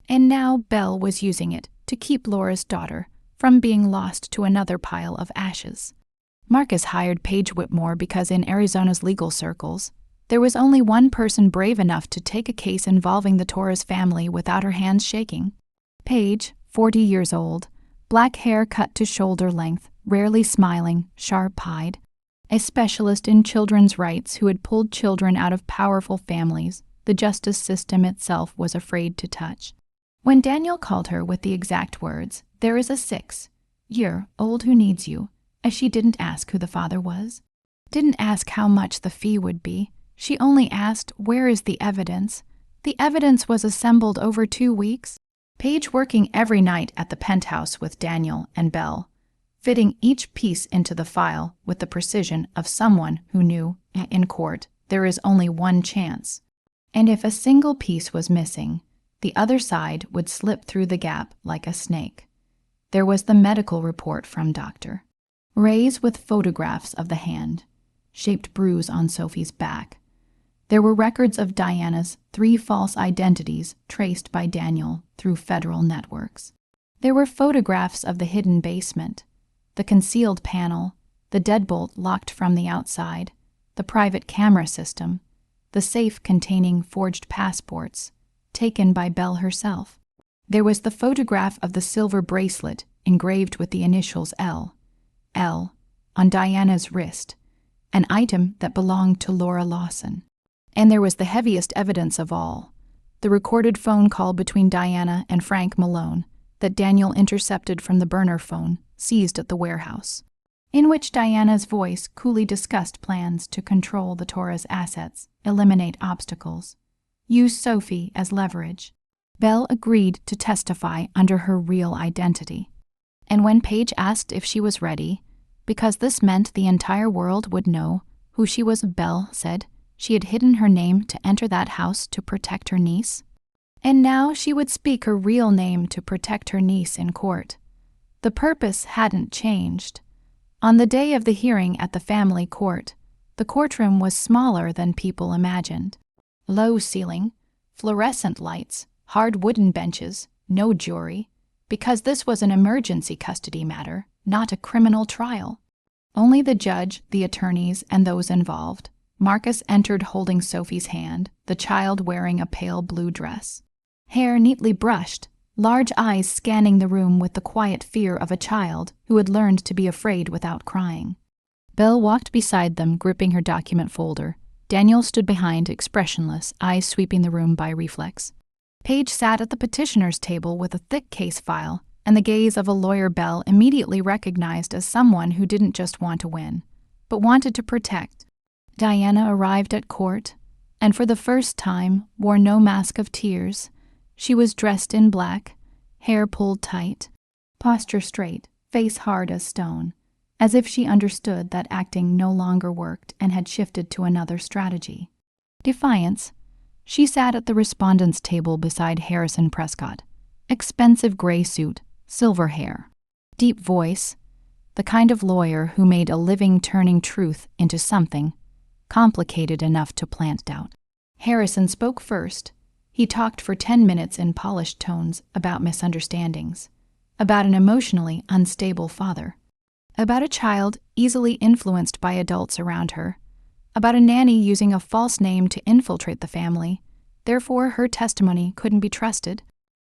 And now Belle was using it to keep Laura's daughter from being lost to another pile of ashes. Marcus hired Paige Whitmore because in Arizona's legal circles, There was only one person brave enough to take a case involving the Torres family without her hands shaking. Paige, 40 years old, black hair cut to shoulder length, rarely smiling, sharp-eyed. A specialist in children's rights who had pulled children out of powerful families the justice system itself was afraid to touch. When Daniel called her with the exact words, "There is a 6-year-old who needs you," as she didn't ask who the father was, didn't ask how much the fee would be, she only asked, "Where is the evidence?" The evidence was assembled over 2 weeks. Paige working every night at the penthouse with Daniel and Belle, fitting each piece into the file with the precision of someone who knew, in court, there is only one chance. And if a single piece was missing, the other side would slip through the gap like a snake. There was the medical report from Dr. Reyes with photographs of the hand-shaped bruise on Sophie's back. There were records of Diana's 3 false identities traced by Daniel through federal networks. There were photographs of the hidden basement, the concealed panel, the deadbolt locked from the outside, the private camera system, the safe containing forged passports, taken by Belle herself. There was the photograph of the silver bracelet engraved with the initials L, on Diana's wrist, an item that belonged to Laura Lawson. And there was the heaviest evidence of all, the recorded phone call between Diana and Frank Malone that Daniel intercepted from the burner phone seized at the warehouse, in which Diana's voice coolly discussed plans to control the Torres assets, eliminate obstacles, use Sophie as leverage. Belle agreed to testify under her real identity. And when Paige asked if she was ready, because this meant the entire world would know who she was, Belle said she had hidden her name to enter that house to protect her niece. And now she would speak her real name to protect her niece in court. The purpose hadn't changed. On the day of the hearing at the family court, the courtroom was smaller than people imagined. Low ceiling, fluorescent lights, hard wooden benches, no jury, because this was an emergency custody matter, not a criminal trial. Only the judge, the attorneys, and those involved. Marcus entered holding Sophie's hand, the child wearing a pale blue dress. Hair neatly brushed, large eyes scanning the room with the quiet fear of a child who had learned to be afraid without crying. Belle walked beside them, gripping her document folder. Daniel stood behind, expressionless, eyes sweeping the room by reflex. Paige sat at the petitioner's table with a thick case file, and the gaze of a lawyer Belle immediately recognized as someone who didn't just want to win, but wanted to protect. Diana arrived at court, and for the first time wore no mask of tears. She was dressed in black, hair pulled tight, posture straight, face hard as stone, as if she understood that acting no longer worked and had shifted to another strategy. Defiance. She sat at the respondent's table beside Harrison Prescott. Expensive gray suit, silver hair, deep voice, the kind of lawyer who made a living turning truth into something complicated enough to plant doubt. Harrison spoke first. He talked for 10 minutes in polished tones about misunderstandings, about an emotionally unstable father, about a child easily influenced by adults around her, about a nanny using a false name to infiltrate the family, therefore her testimony couldn't be trusted,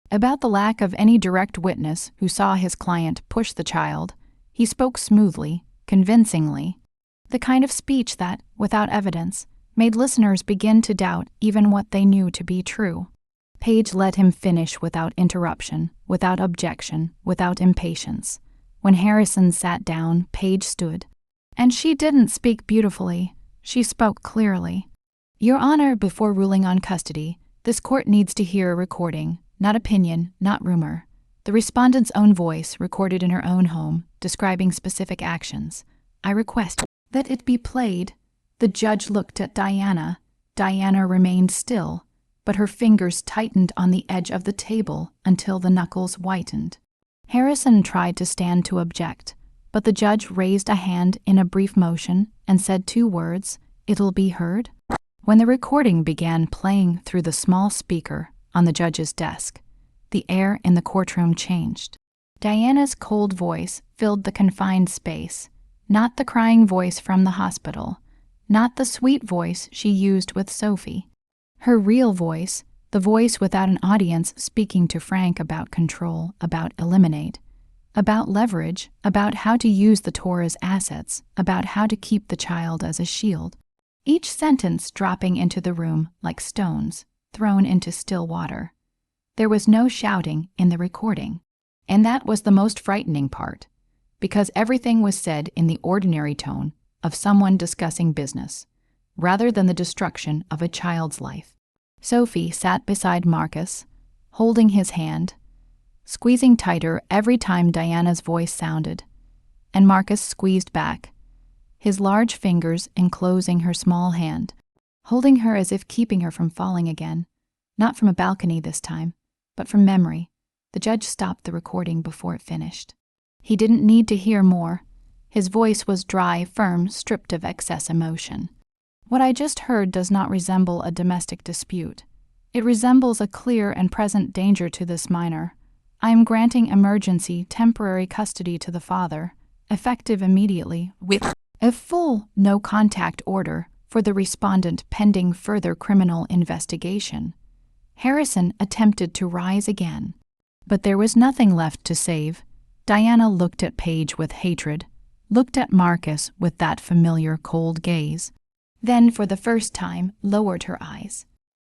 about the lack of any direct witness who saw his client push the child. He spoke smoothly, convincingly, the kind of speech that, without evidence, made listeners begin to doubt even what they knew to be true. Paige let him finish without interruption, without objection, without impatience. When Harrison sat down, Paige stood. And she didn't speak beautifully. She spoke clearly. "Your Honor, before ruling on custody, this court needs to hear a recording, not opinion, not rumor. The respondent's own voice, recorded in her own home, describing specific actions. I request that it be played." The judge looked at Diana. Diana remained still, but her fingers tightened on the edge of the table until the knuckles whitened. Harrison tried to stand to object, but the judge raised a hand in a brief motion and said 2 words, "It'll be heard." When the recording began playing through the small speaker on the judge's desk, the air in the courtroom changed. Diana's cold voice filled the confined space, not the crying voice from the hospital, not the sweet voice she used with Sophie. Her real voice, the voice without an audience speaking to Frank about control, about eliminate, about leverage, about how to use the Torres assets, about how to keep the child as a shield. Each sentence dropping into the room like stones thrown into still water. There was no shouting in the recording. And that was the most frightening part, because everything was said in the ordinary tone of someone discussing business, rather than the destruction of a child's life. Sophie sat beside Marcus, holding his hand, squeezing tighter every time Diana's voice sounded, and Marcus squeezed back, his large fingers enclosing her small hand, holding her as if keeping her from falling again, not from a balcony this time, but from memory. The judge stopped the recording before it finished. He didn't need to hear more. His voice was dry, firm, stripped of excess emotion. What I just heard does not resemble a domestic dispute. It resembles a clear and present danger to this minor. I am granting emergency, temporary custody to the father, effective immediately, with a full no-contact order for the respondent pending further criminal investigation. Harrison attempted to rise again, but there was nothing left to save. Diana looked at Paige with hatred, looked at Marcus with that familiar cold gaze, then for the first time lowered her eyes.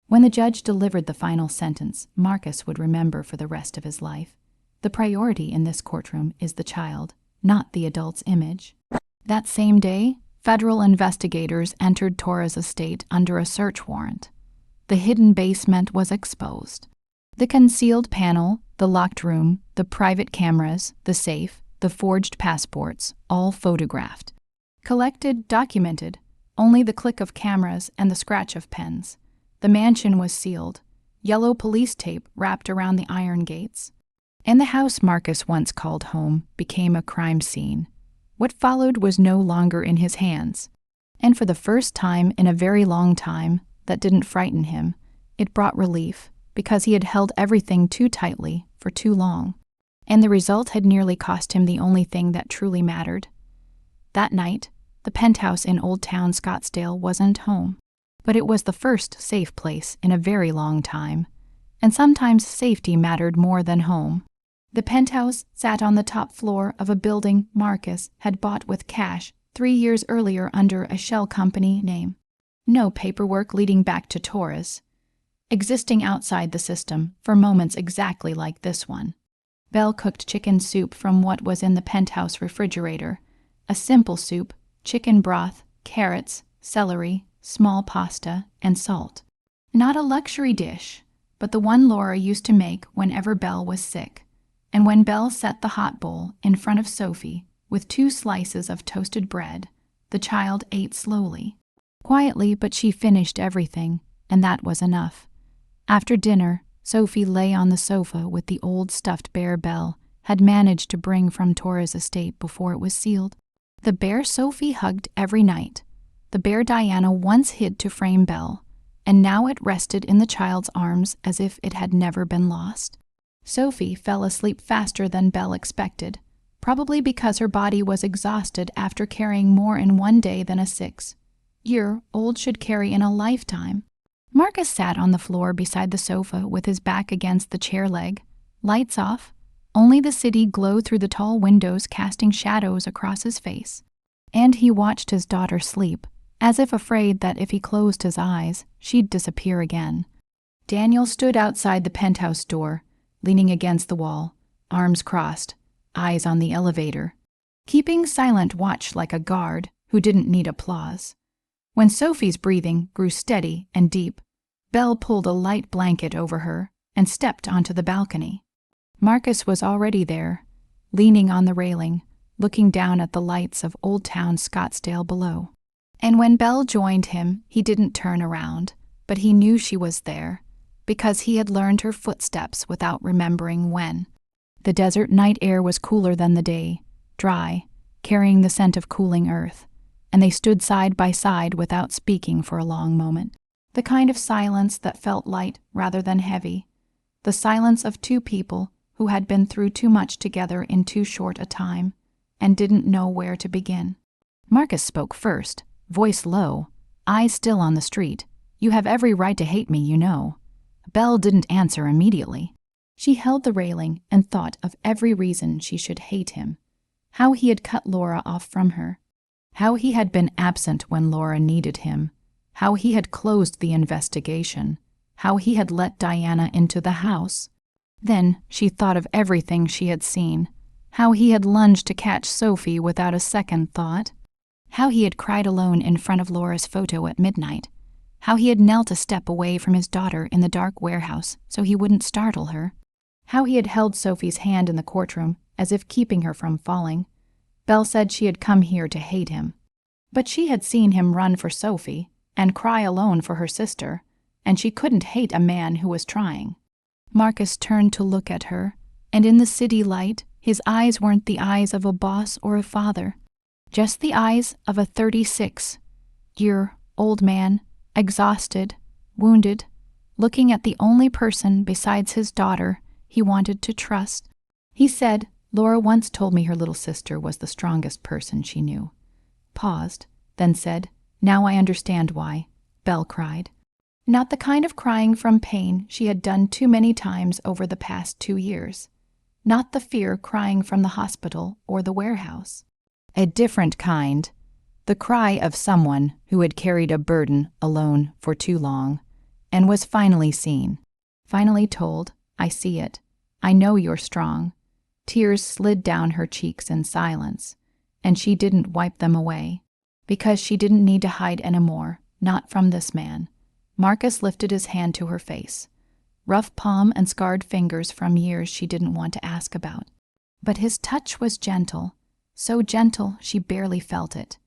When the judge delivered the final sentence, Marcus would remember for the rest of his life. The priority in this courtroom is the child, not the adult's image. That same day, federal investigators entered Torres' estate under a search warrant. The hidden basement was exposed. The concealed panel, the locked room, the private cameras, the safe, the forged passports, all photographed. Collected, documented, only the click of cameras and the scratch of pens. The mansion was sealed, yellow police tape wrapped around the iron gates. And the house Marcus once called home became a crime scene. What followed was no longer in his hands. And for the first time in a very long time, that didn't frighten him. It brought relief, because he had held everything too tightly for too long. And the result had nearly cost him the only thing that truly mattered. That night, the penthouse in Old Town Scottsdale wasn't home. But it was the first safe place in a very long time. And sometimes safety mattered more than home. The penthouse sat on the top floor of a building Marcus had bought with cash 3 years earlier under a shell company name. No paperwork leading back to Torres. Existing outside the system for moments exactly like this one. Belle cooked chicken soup from what was in the penthouse refrigerator. A simple soup, chicken broth, carrots, celery, small pasta, and salt. Not a luxury dish, but the one Laura used to make whenever Belle was sick. And when Belle set the hot bowl in front of Sophie with 2 slices of toasted bread, the child ate slowly. Quietly, but she finished everything, and that was enough. After dinner, Sophie lay on the sofa with the old stuffed bear Belle had managed to bring from Torres' estate before it was sealed. The bear Sophie hugged every night, the bear Diana once hid to frame Belle, and now it rested in the child's arms as if it had never been lost. Sophie fell asleep faster than Belle expected, probably because her body was exhausted after carrying more in one day than a 6-year-old should carry in a lifetime. Marcus sat on the floor beside the sofa with his back against the chair leg, lights off, only the city glowed through the tall windows casting shadows across his face. And he watched his daughter sleep, as if afraid that if he closed his eyes, she'd disappear again. Daniel stood outside the penthouse door, leaning against the wall, arms crossed, eyes on the elevator, keeping silent watch like a guard who didn't need applause. When Sophie's breathing grew steady and deep, Belle pulled a light blanket over her and stepped onto the balcony. Marcus was already there, leaning on the railing, looking down at the lights of Old Town Scottsdale below. And when Belle joined him, he didn't turn around, but he knew she was there, because he had learned her footsteps without remembering when. The desert night air was cooler than the day, dry, carrying the scent of cooling earth, and they stood side by side without speaking for a long moment. The kind of silence that felt light rather than heavy. The silence of 2 people who had been through too much together in too short a time, and didn't know where to begin. Marcus spoke first, voice low, eyes still on the street. "You have every right to hate me, you know." Belle didn't answer immediately. She held the railing and thought of every reason she should hate him. How he had cut Laura off from her. How he had been absent when Laura needed him. How he had closed the investigation. How he had let Diana into the house. Then she thought of everything she had seen. How he had lunged to catch Sophie without a second thought. How he had cried alone in front of Laura's photo at midnight. How he had knelt a step away from his daughter in the dark warehouse so he wouldn't startle her. How he had held Sophie's hand in the courtroom as if keeping her from falling. Belle said she had come here to hate him. But she had seen him run for Sophie and cry alone for her sister, and she couldn't hate a man who was trying. Marcus turned to look at her, and in the city light, his eyes weren't the eyes of a boss or a father, just the eyes of a 36-year-old man, exhausted, wounded, looking at the only person besides his daughter he wanted to trust. He said, "Laura once told me her little sister was the strongest person she knew." Paused, then said, "Now I understand why." Belle cried. Not the kind of crying from pain she had done too many times over the past 2 years. Not the fear crying from the hospital or the warehouse. A different kind. The cry of someone who had carried a burden alone for too long and was finally seen, finally told, "I see it. I know you're strong." Tears slid down her cheeks in silence, and she didn't wipe them away, because she didn't need to hide anymore, not from this man. Marcus lifted his hand to her face, rough palm and scarred fingers from years she didn't want to ask about. But his touch was gentle, so gentle she barely felt it,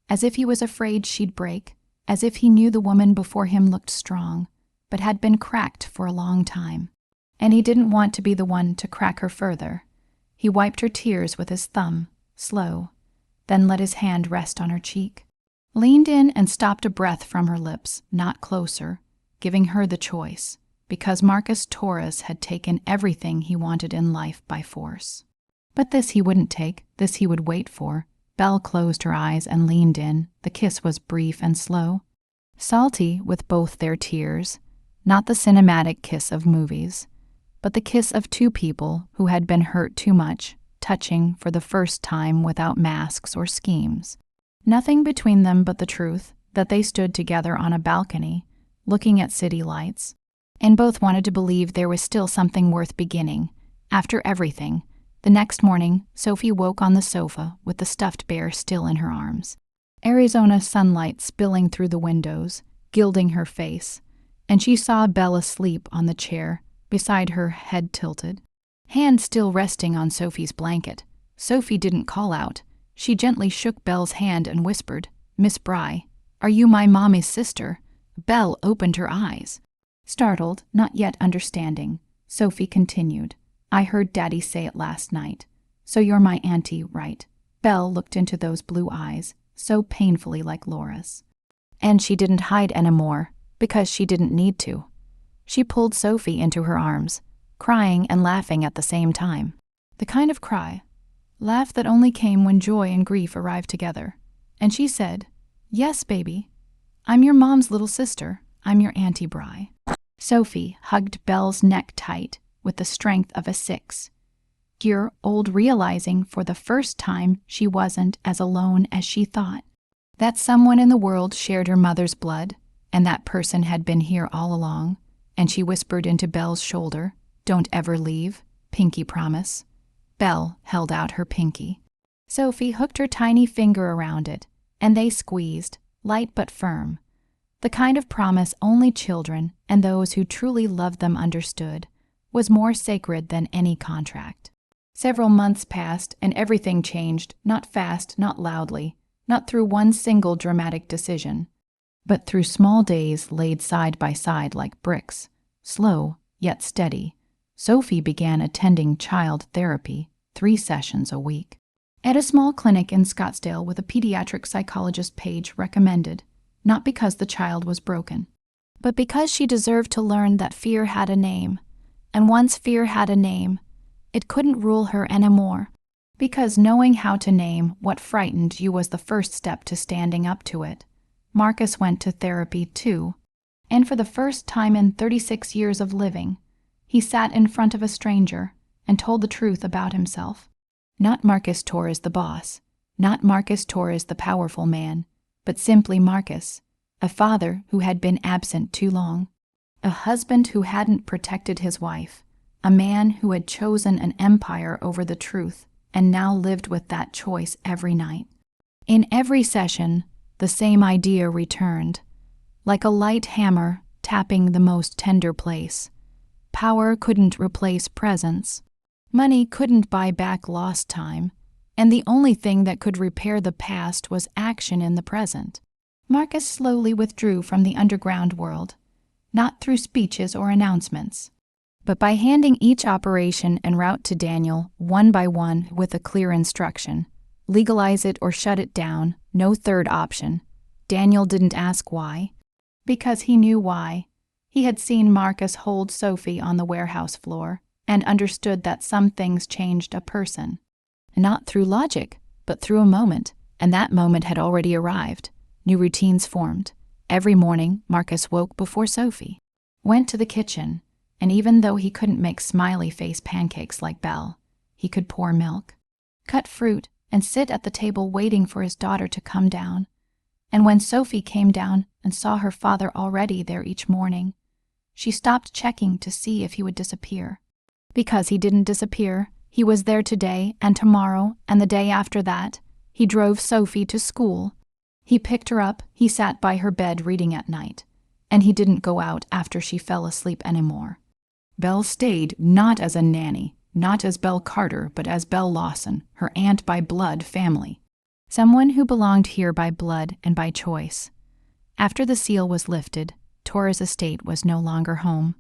as if he was afraid she'd break, as if he knew the woman before him looked strong, but had been cracked for a long time, and he didn't want to be the one to crack her further. He wiped her tears with his thumb, slow, then let his hand rest on her cheek, leaned in and stopped a breath from her lips, not closer, giving her the choice, because Marcus Torres had taken everything he wanted in life by force. But this he wouldn't take, this he would wait for. Belle closed her eyes and leaned in. The kiss was brief and slow, salty with both their tears, not the cinematic kiss of movies, but the kiss of two people who had been hurt too much, touching for the first time without masks or schemes. Nothing between them but the truth that they stood together on a balcony, looking at city lights, and both wanted to believe there was still something worth beginning. After everything, the next morning, Sophie woke on the sofa with the stuffed bear still in her arms. Arizona sunlight spilling through the windows, gilding her face, and she saw Belle asleep on the chair, beside her, head tilted, hand still resting on Sophie's blanket. Sophie didn't call out. She gently shook Belle's hand and whispered, "Miss Bry, are you my mommy's sister?" Belle opened her eyes. Startled, not yet understanding, Sophie continued, "I heard Daddy say it last night. So you're my auntie, right?" Belle looked into those blue eyes, so painfully like Laura's. And she didn't hide anymore, because she didn't need to. She pulled Sophie into her arms, crying and laughing at the same time. The kind of laugh that only came when joy and grief arrived together. And she said, "Yes, baby. I'm your mom's little sister. I'm your Auntie Bry." Sophie hugged Belle's neck tight with the strength of a 6-year-old, realizing for the first time she wasn't as alone as she thought. That someone in the world shared her mother's blood, and that person had been here all along. And she whispered into Belle's shoulder, "Don't ever leave. Pinky promise." Belle held out her pinky. Sophie hooked her tiny finger around it, and they squeezed, light but firm. The kind of promise only children and those who truly loved them understood was more sacred than any contract. Several months passed, and everything changed, not fast, not loudly, not through one single dramatic decision, but through small days laid side by side like bricks, slow yet steady. Sophie began attending child therapy 3 sessions a week, at a small clinic in Scottsdale with a pediatric psychologist Paige recommended, not because the child was broken, but because she deserved to learn that fear had a name, and once fear had a name, it couldn't rule her anymore, because knowing how to name what frightened you was the first step to standing up to it. Marcus went to therapy too, and for the first time in 36 years of living, he sat in front of a stranger and told the truth about himself. Not Marcus Torres the boss, not Marcus Torres the powerful man, but simply Marcus, a father who had been absent too long, a husband who hadn't protected his wife, a man who had chosen an empire over the truth and now lived with that choice every night. In every session, the same idea returned, like a light hammer tapping the most tender place. Power couldn't replace presence. Money couldn't buy back lost time, and the only thing that could repair the past was action in the present. Marcus slowly withdrew from the underground world, not through speeches or announcements, but by handing each operation en route to Daniel one by one with a clear instruction. Legalize it or shut it down, no third option. Daniel didn't ask why, because he knew why. He had seen Marcus hold Sophie on the warehouse floor and understood that some things changed a person. Not through logic, but through a moment, and that moment had already arrived. New routines formed. Every morning, Marcus woke before Sophie, went to the kitchen, and even though he couldn't make smiley face pancakes like Belle, he could pour milk, cut fruit, and sit at the table waiting for his daughter to come down. And when Sophie came down and saw her father already there each morning, she stopped checking to see if he would disappear. Because he didn't disappear, he was there today and tomorrow and the day after that. He drove Sophie to school. He picked her up, he sat by her bed reading at night, and he didn't go out after she fell asleep anymore. Belle stayed not as a nanny, not as Belle Carter, but as Belle Lawson, her aunt by blood family. Someone who belonged here by blood and by choice. After the seal was lifted, Torres' estate was no longer home.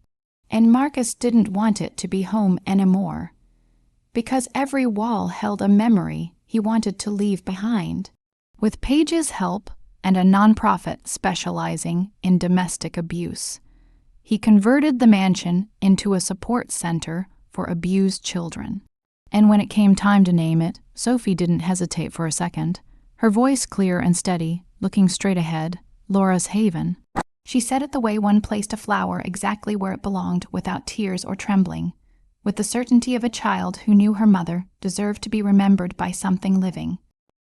And Marcus didn't want it to be home anymore, because every wall held a memory he wanted to leave behind. With Paige's help and a nonprofit specializing in domestic abuse, he converted the mansion into a support center for abused children. And when it came time to name it, Sophie didn't hesitate for a second, her voice clear and steady, looking straight ahead. Laura's Haven. She said it the way one placed a flower exactly where it belonged, without tears or trembling, with the certainty of a child who knew her mother deserved to be remembered by something living.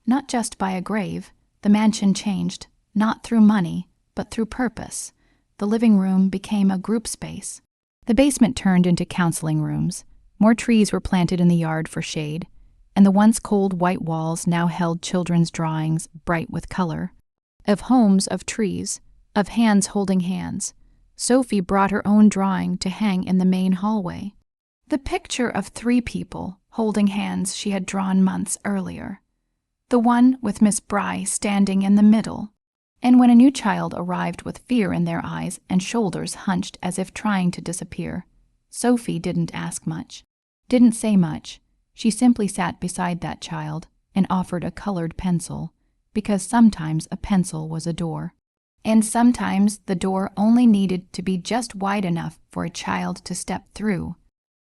Not just by a grave. The mansion changed, not through money, but through purpose. The living room became a group space. The basement turned into counseling rooms. More trees were planted in the yard for shade, and the once cold white walls now held children's drawings, bright with color. Of homes, of trees, of hands holding hands. Sophie brought her own drawing to hang in the main hallway. The picture of 3 people holding hands she had drawn months earlier. The one with Miss Bry standing in the middle. And when a new child arrived with fear in their eyes and shoulders hunched as if trying to disappear, Sophie didn't ask much, didn't say much. She simply sat beside that child and offered a colored pencil, because sometimes a pencil was a door. And sometimes the door only needed to be just wide enough for a child to step through.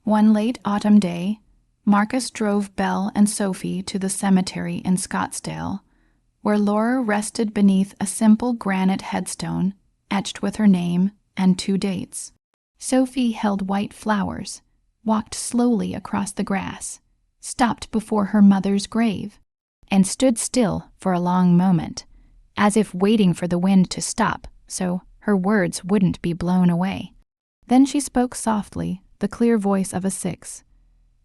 One late autumn day, Marcus drove Belle and Sophie to the cemetery in Scottsdale, where Laura rested beneath a simple granite headstone etched with her name and 2 dates. Sophie held white flowers, walked slowly across the grass, stopped before her mother's grave, and stood still for a long moment, as if waiting for the wind to stop so her words wouldn't be blown away. Then she spoke softly, the clear voice of a 6.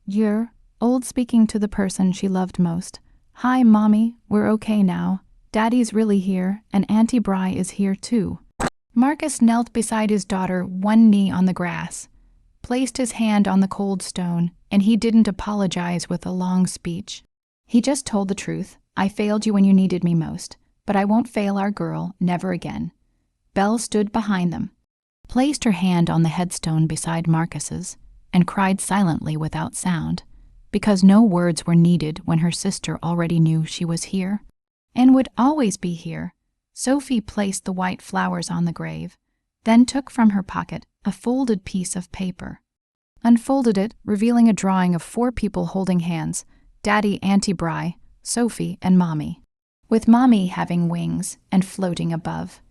You're old, speaking to the person she loved most. Hi, Mommy, we're okay now. Daddy's really here, and Auntie Bry is here too. Marcus knelt beside his daughter, one knee on the grass, placed his hand on the cold stone, and he didn't apologize with a long speech. He just told the truth. I failed you when you needed me most, but I won't fail our girl, never again. Belle stood behind them, placed her hand on the headstone beside Marcus's, and cried silently without sound, because no words were needed when her sister already knew she was here, and would always be here. Sophie placed the white flowers on the grave, then took from her pocket a folded piece of paper, unfolded it, revealing a drawing of 4 people holding hands, Daddy, Auntie Bry, Sophie, and Mommy. with Mommy having wings and floating above,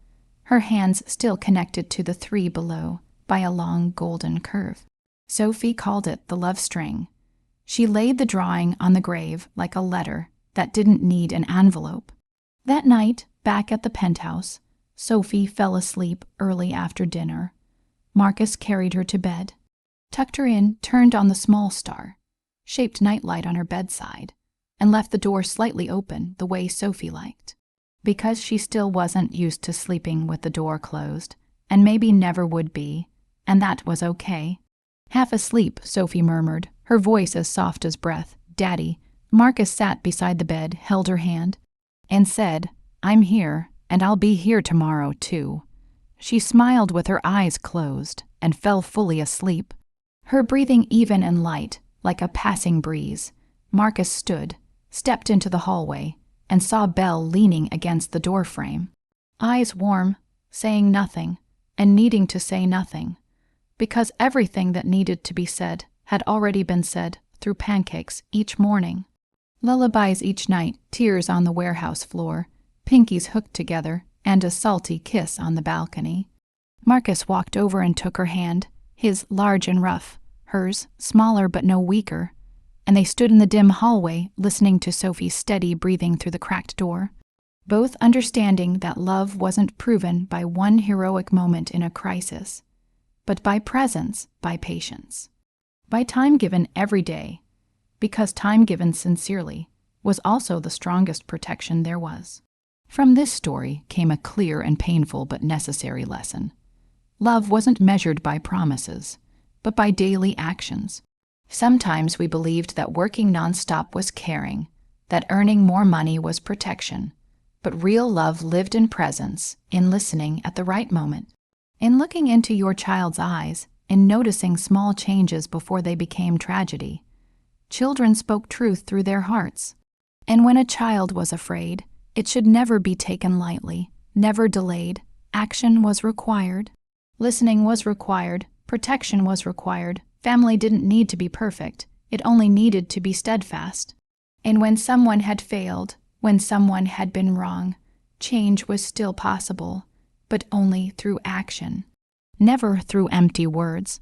her hands still connected to the three below by a long golden curve. Sophie called it the love string. She laid the drawing on the grave like a letter that didn't need an envelope. That night, back at the penthouse, Sophie fell asleep early after dinner. Marcus carried her to bed, tucked her in, turned on the small star-shaped nightlight on her bedside, and left the door slightly open the way Sophie liked. Because she still wasn't used to sleeping with the door closed, and maybe never would be, and that was okay. Half asleep, Sophie murmured, her voice as soft as breath, "Daddy." Marcus sat beside the bed, held her hand, and said, "I'm here, and I'll be here tomorrow, too." She smiled with her eyes closed and fell fully asleep, her breathing even and light, like a passing breeze. Marcus stood, stepped into the hallway, and saw Belle leaning against the doorframe, eyes warm, saying nothing, and needing to say nothing, because everything that needed to be said had already been said through pancakes each morning. Lullabies each night, tears on the warehouse floor, pinkies hooked together, and a salty kiss on the balcony. Marcus walked over and took her hand, his large and rough, hers smaller but no weaker, and they stood in the dim hallway listening to Sophie's steady breathing through the cracked door, both understanding that love wasn't proven by one heroic moment in a crisis, but by presence, by patience, by time given every day, because time given sincerely was also the strongest protection there was. From this story came a clear and painful but necessary lesson. Love wasn't measured by promises, but by daily actions. Sometimes we believed that working nonstop was caring, that earning more money was protection, but real love lived in presence, in listening at the right moment, in looking into your child's eyes, in noticing small changes before they became tragedy. Children spoke truth through their hearts. And when a child was afraid, it should never be taken lightly, never delayed. Action was required. Listening was required. Protection was required. Family didn't need to be perfect. It only needed to be steadfast. And when someone had failed, when someone had been wrong, change was still possible, but only through action. Never through empty words,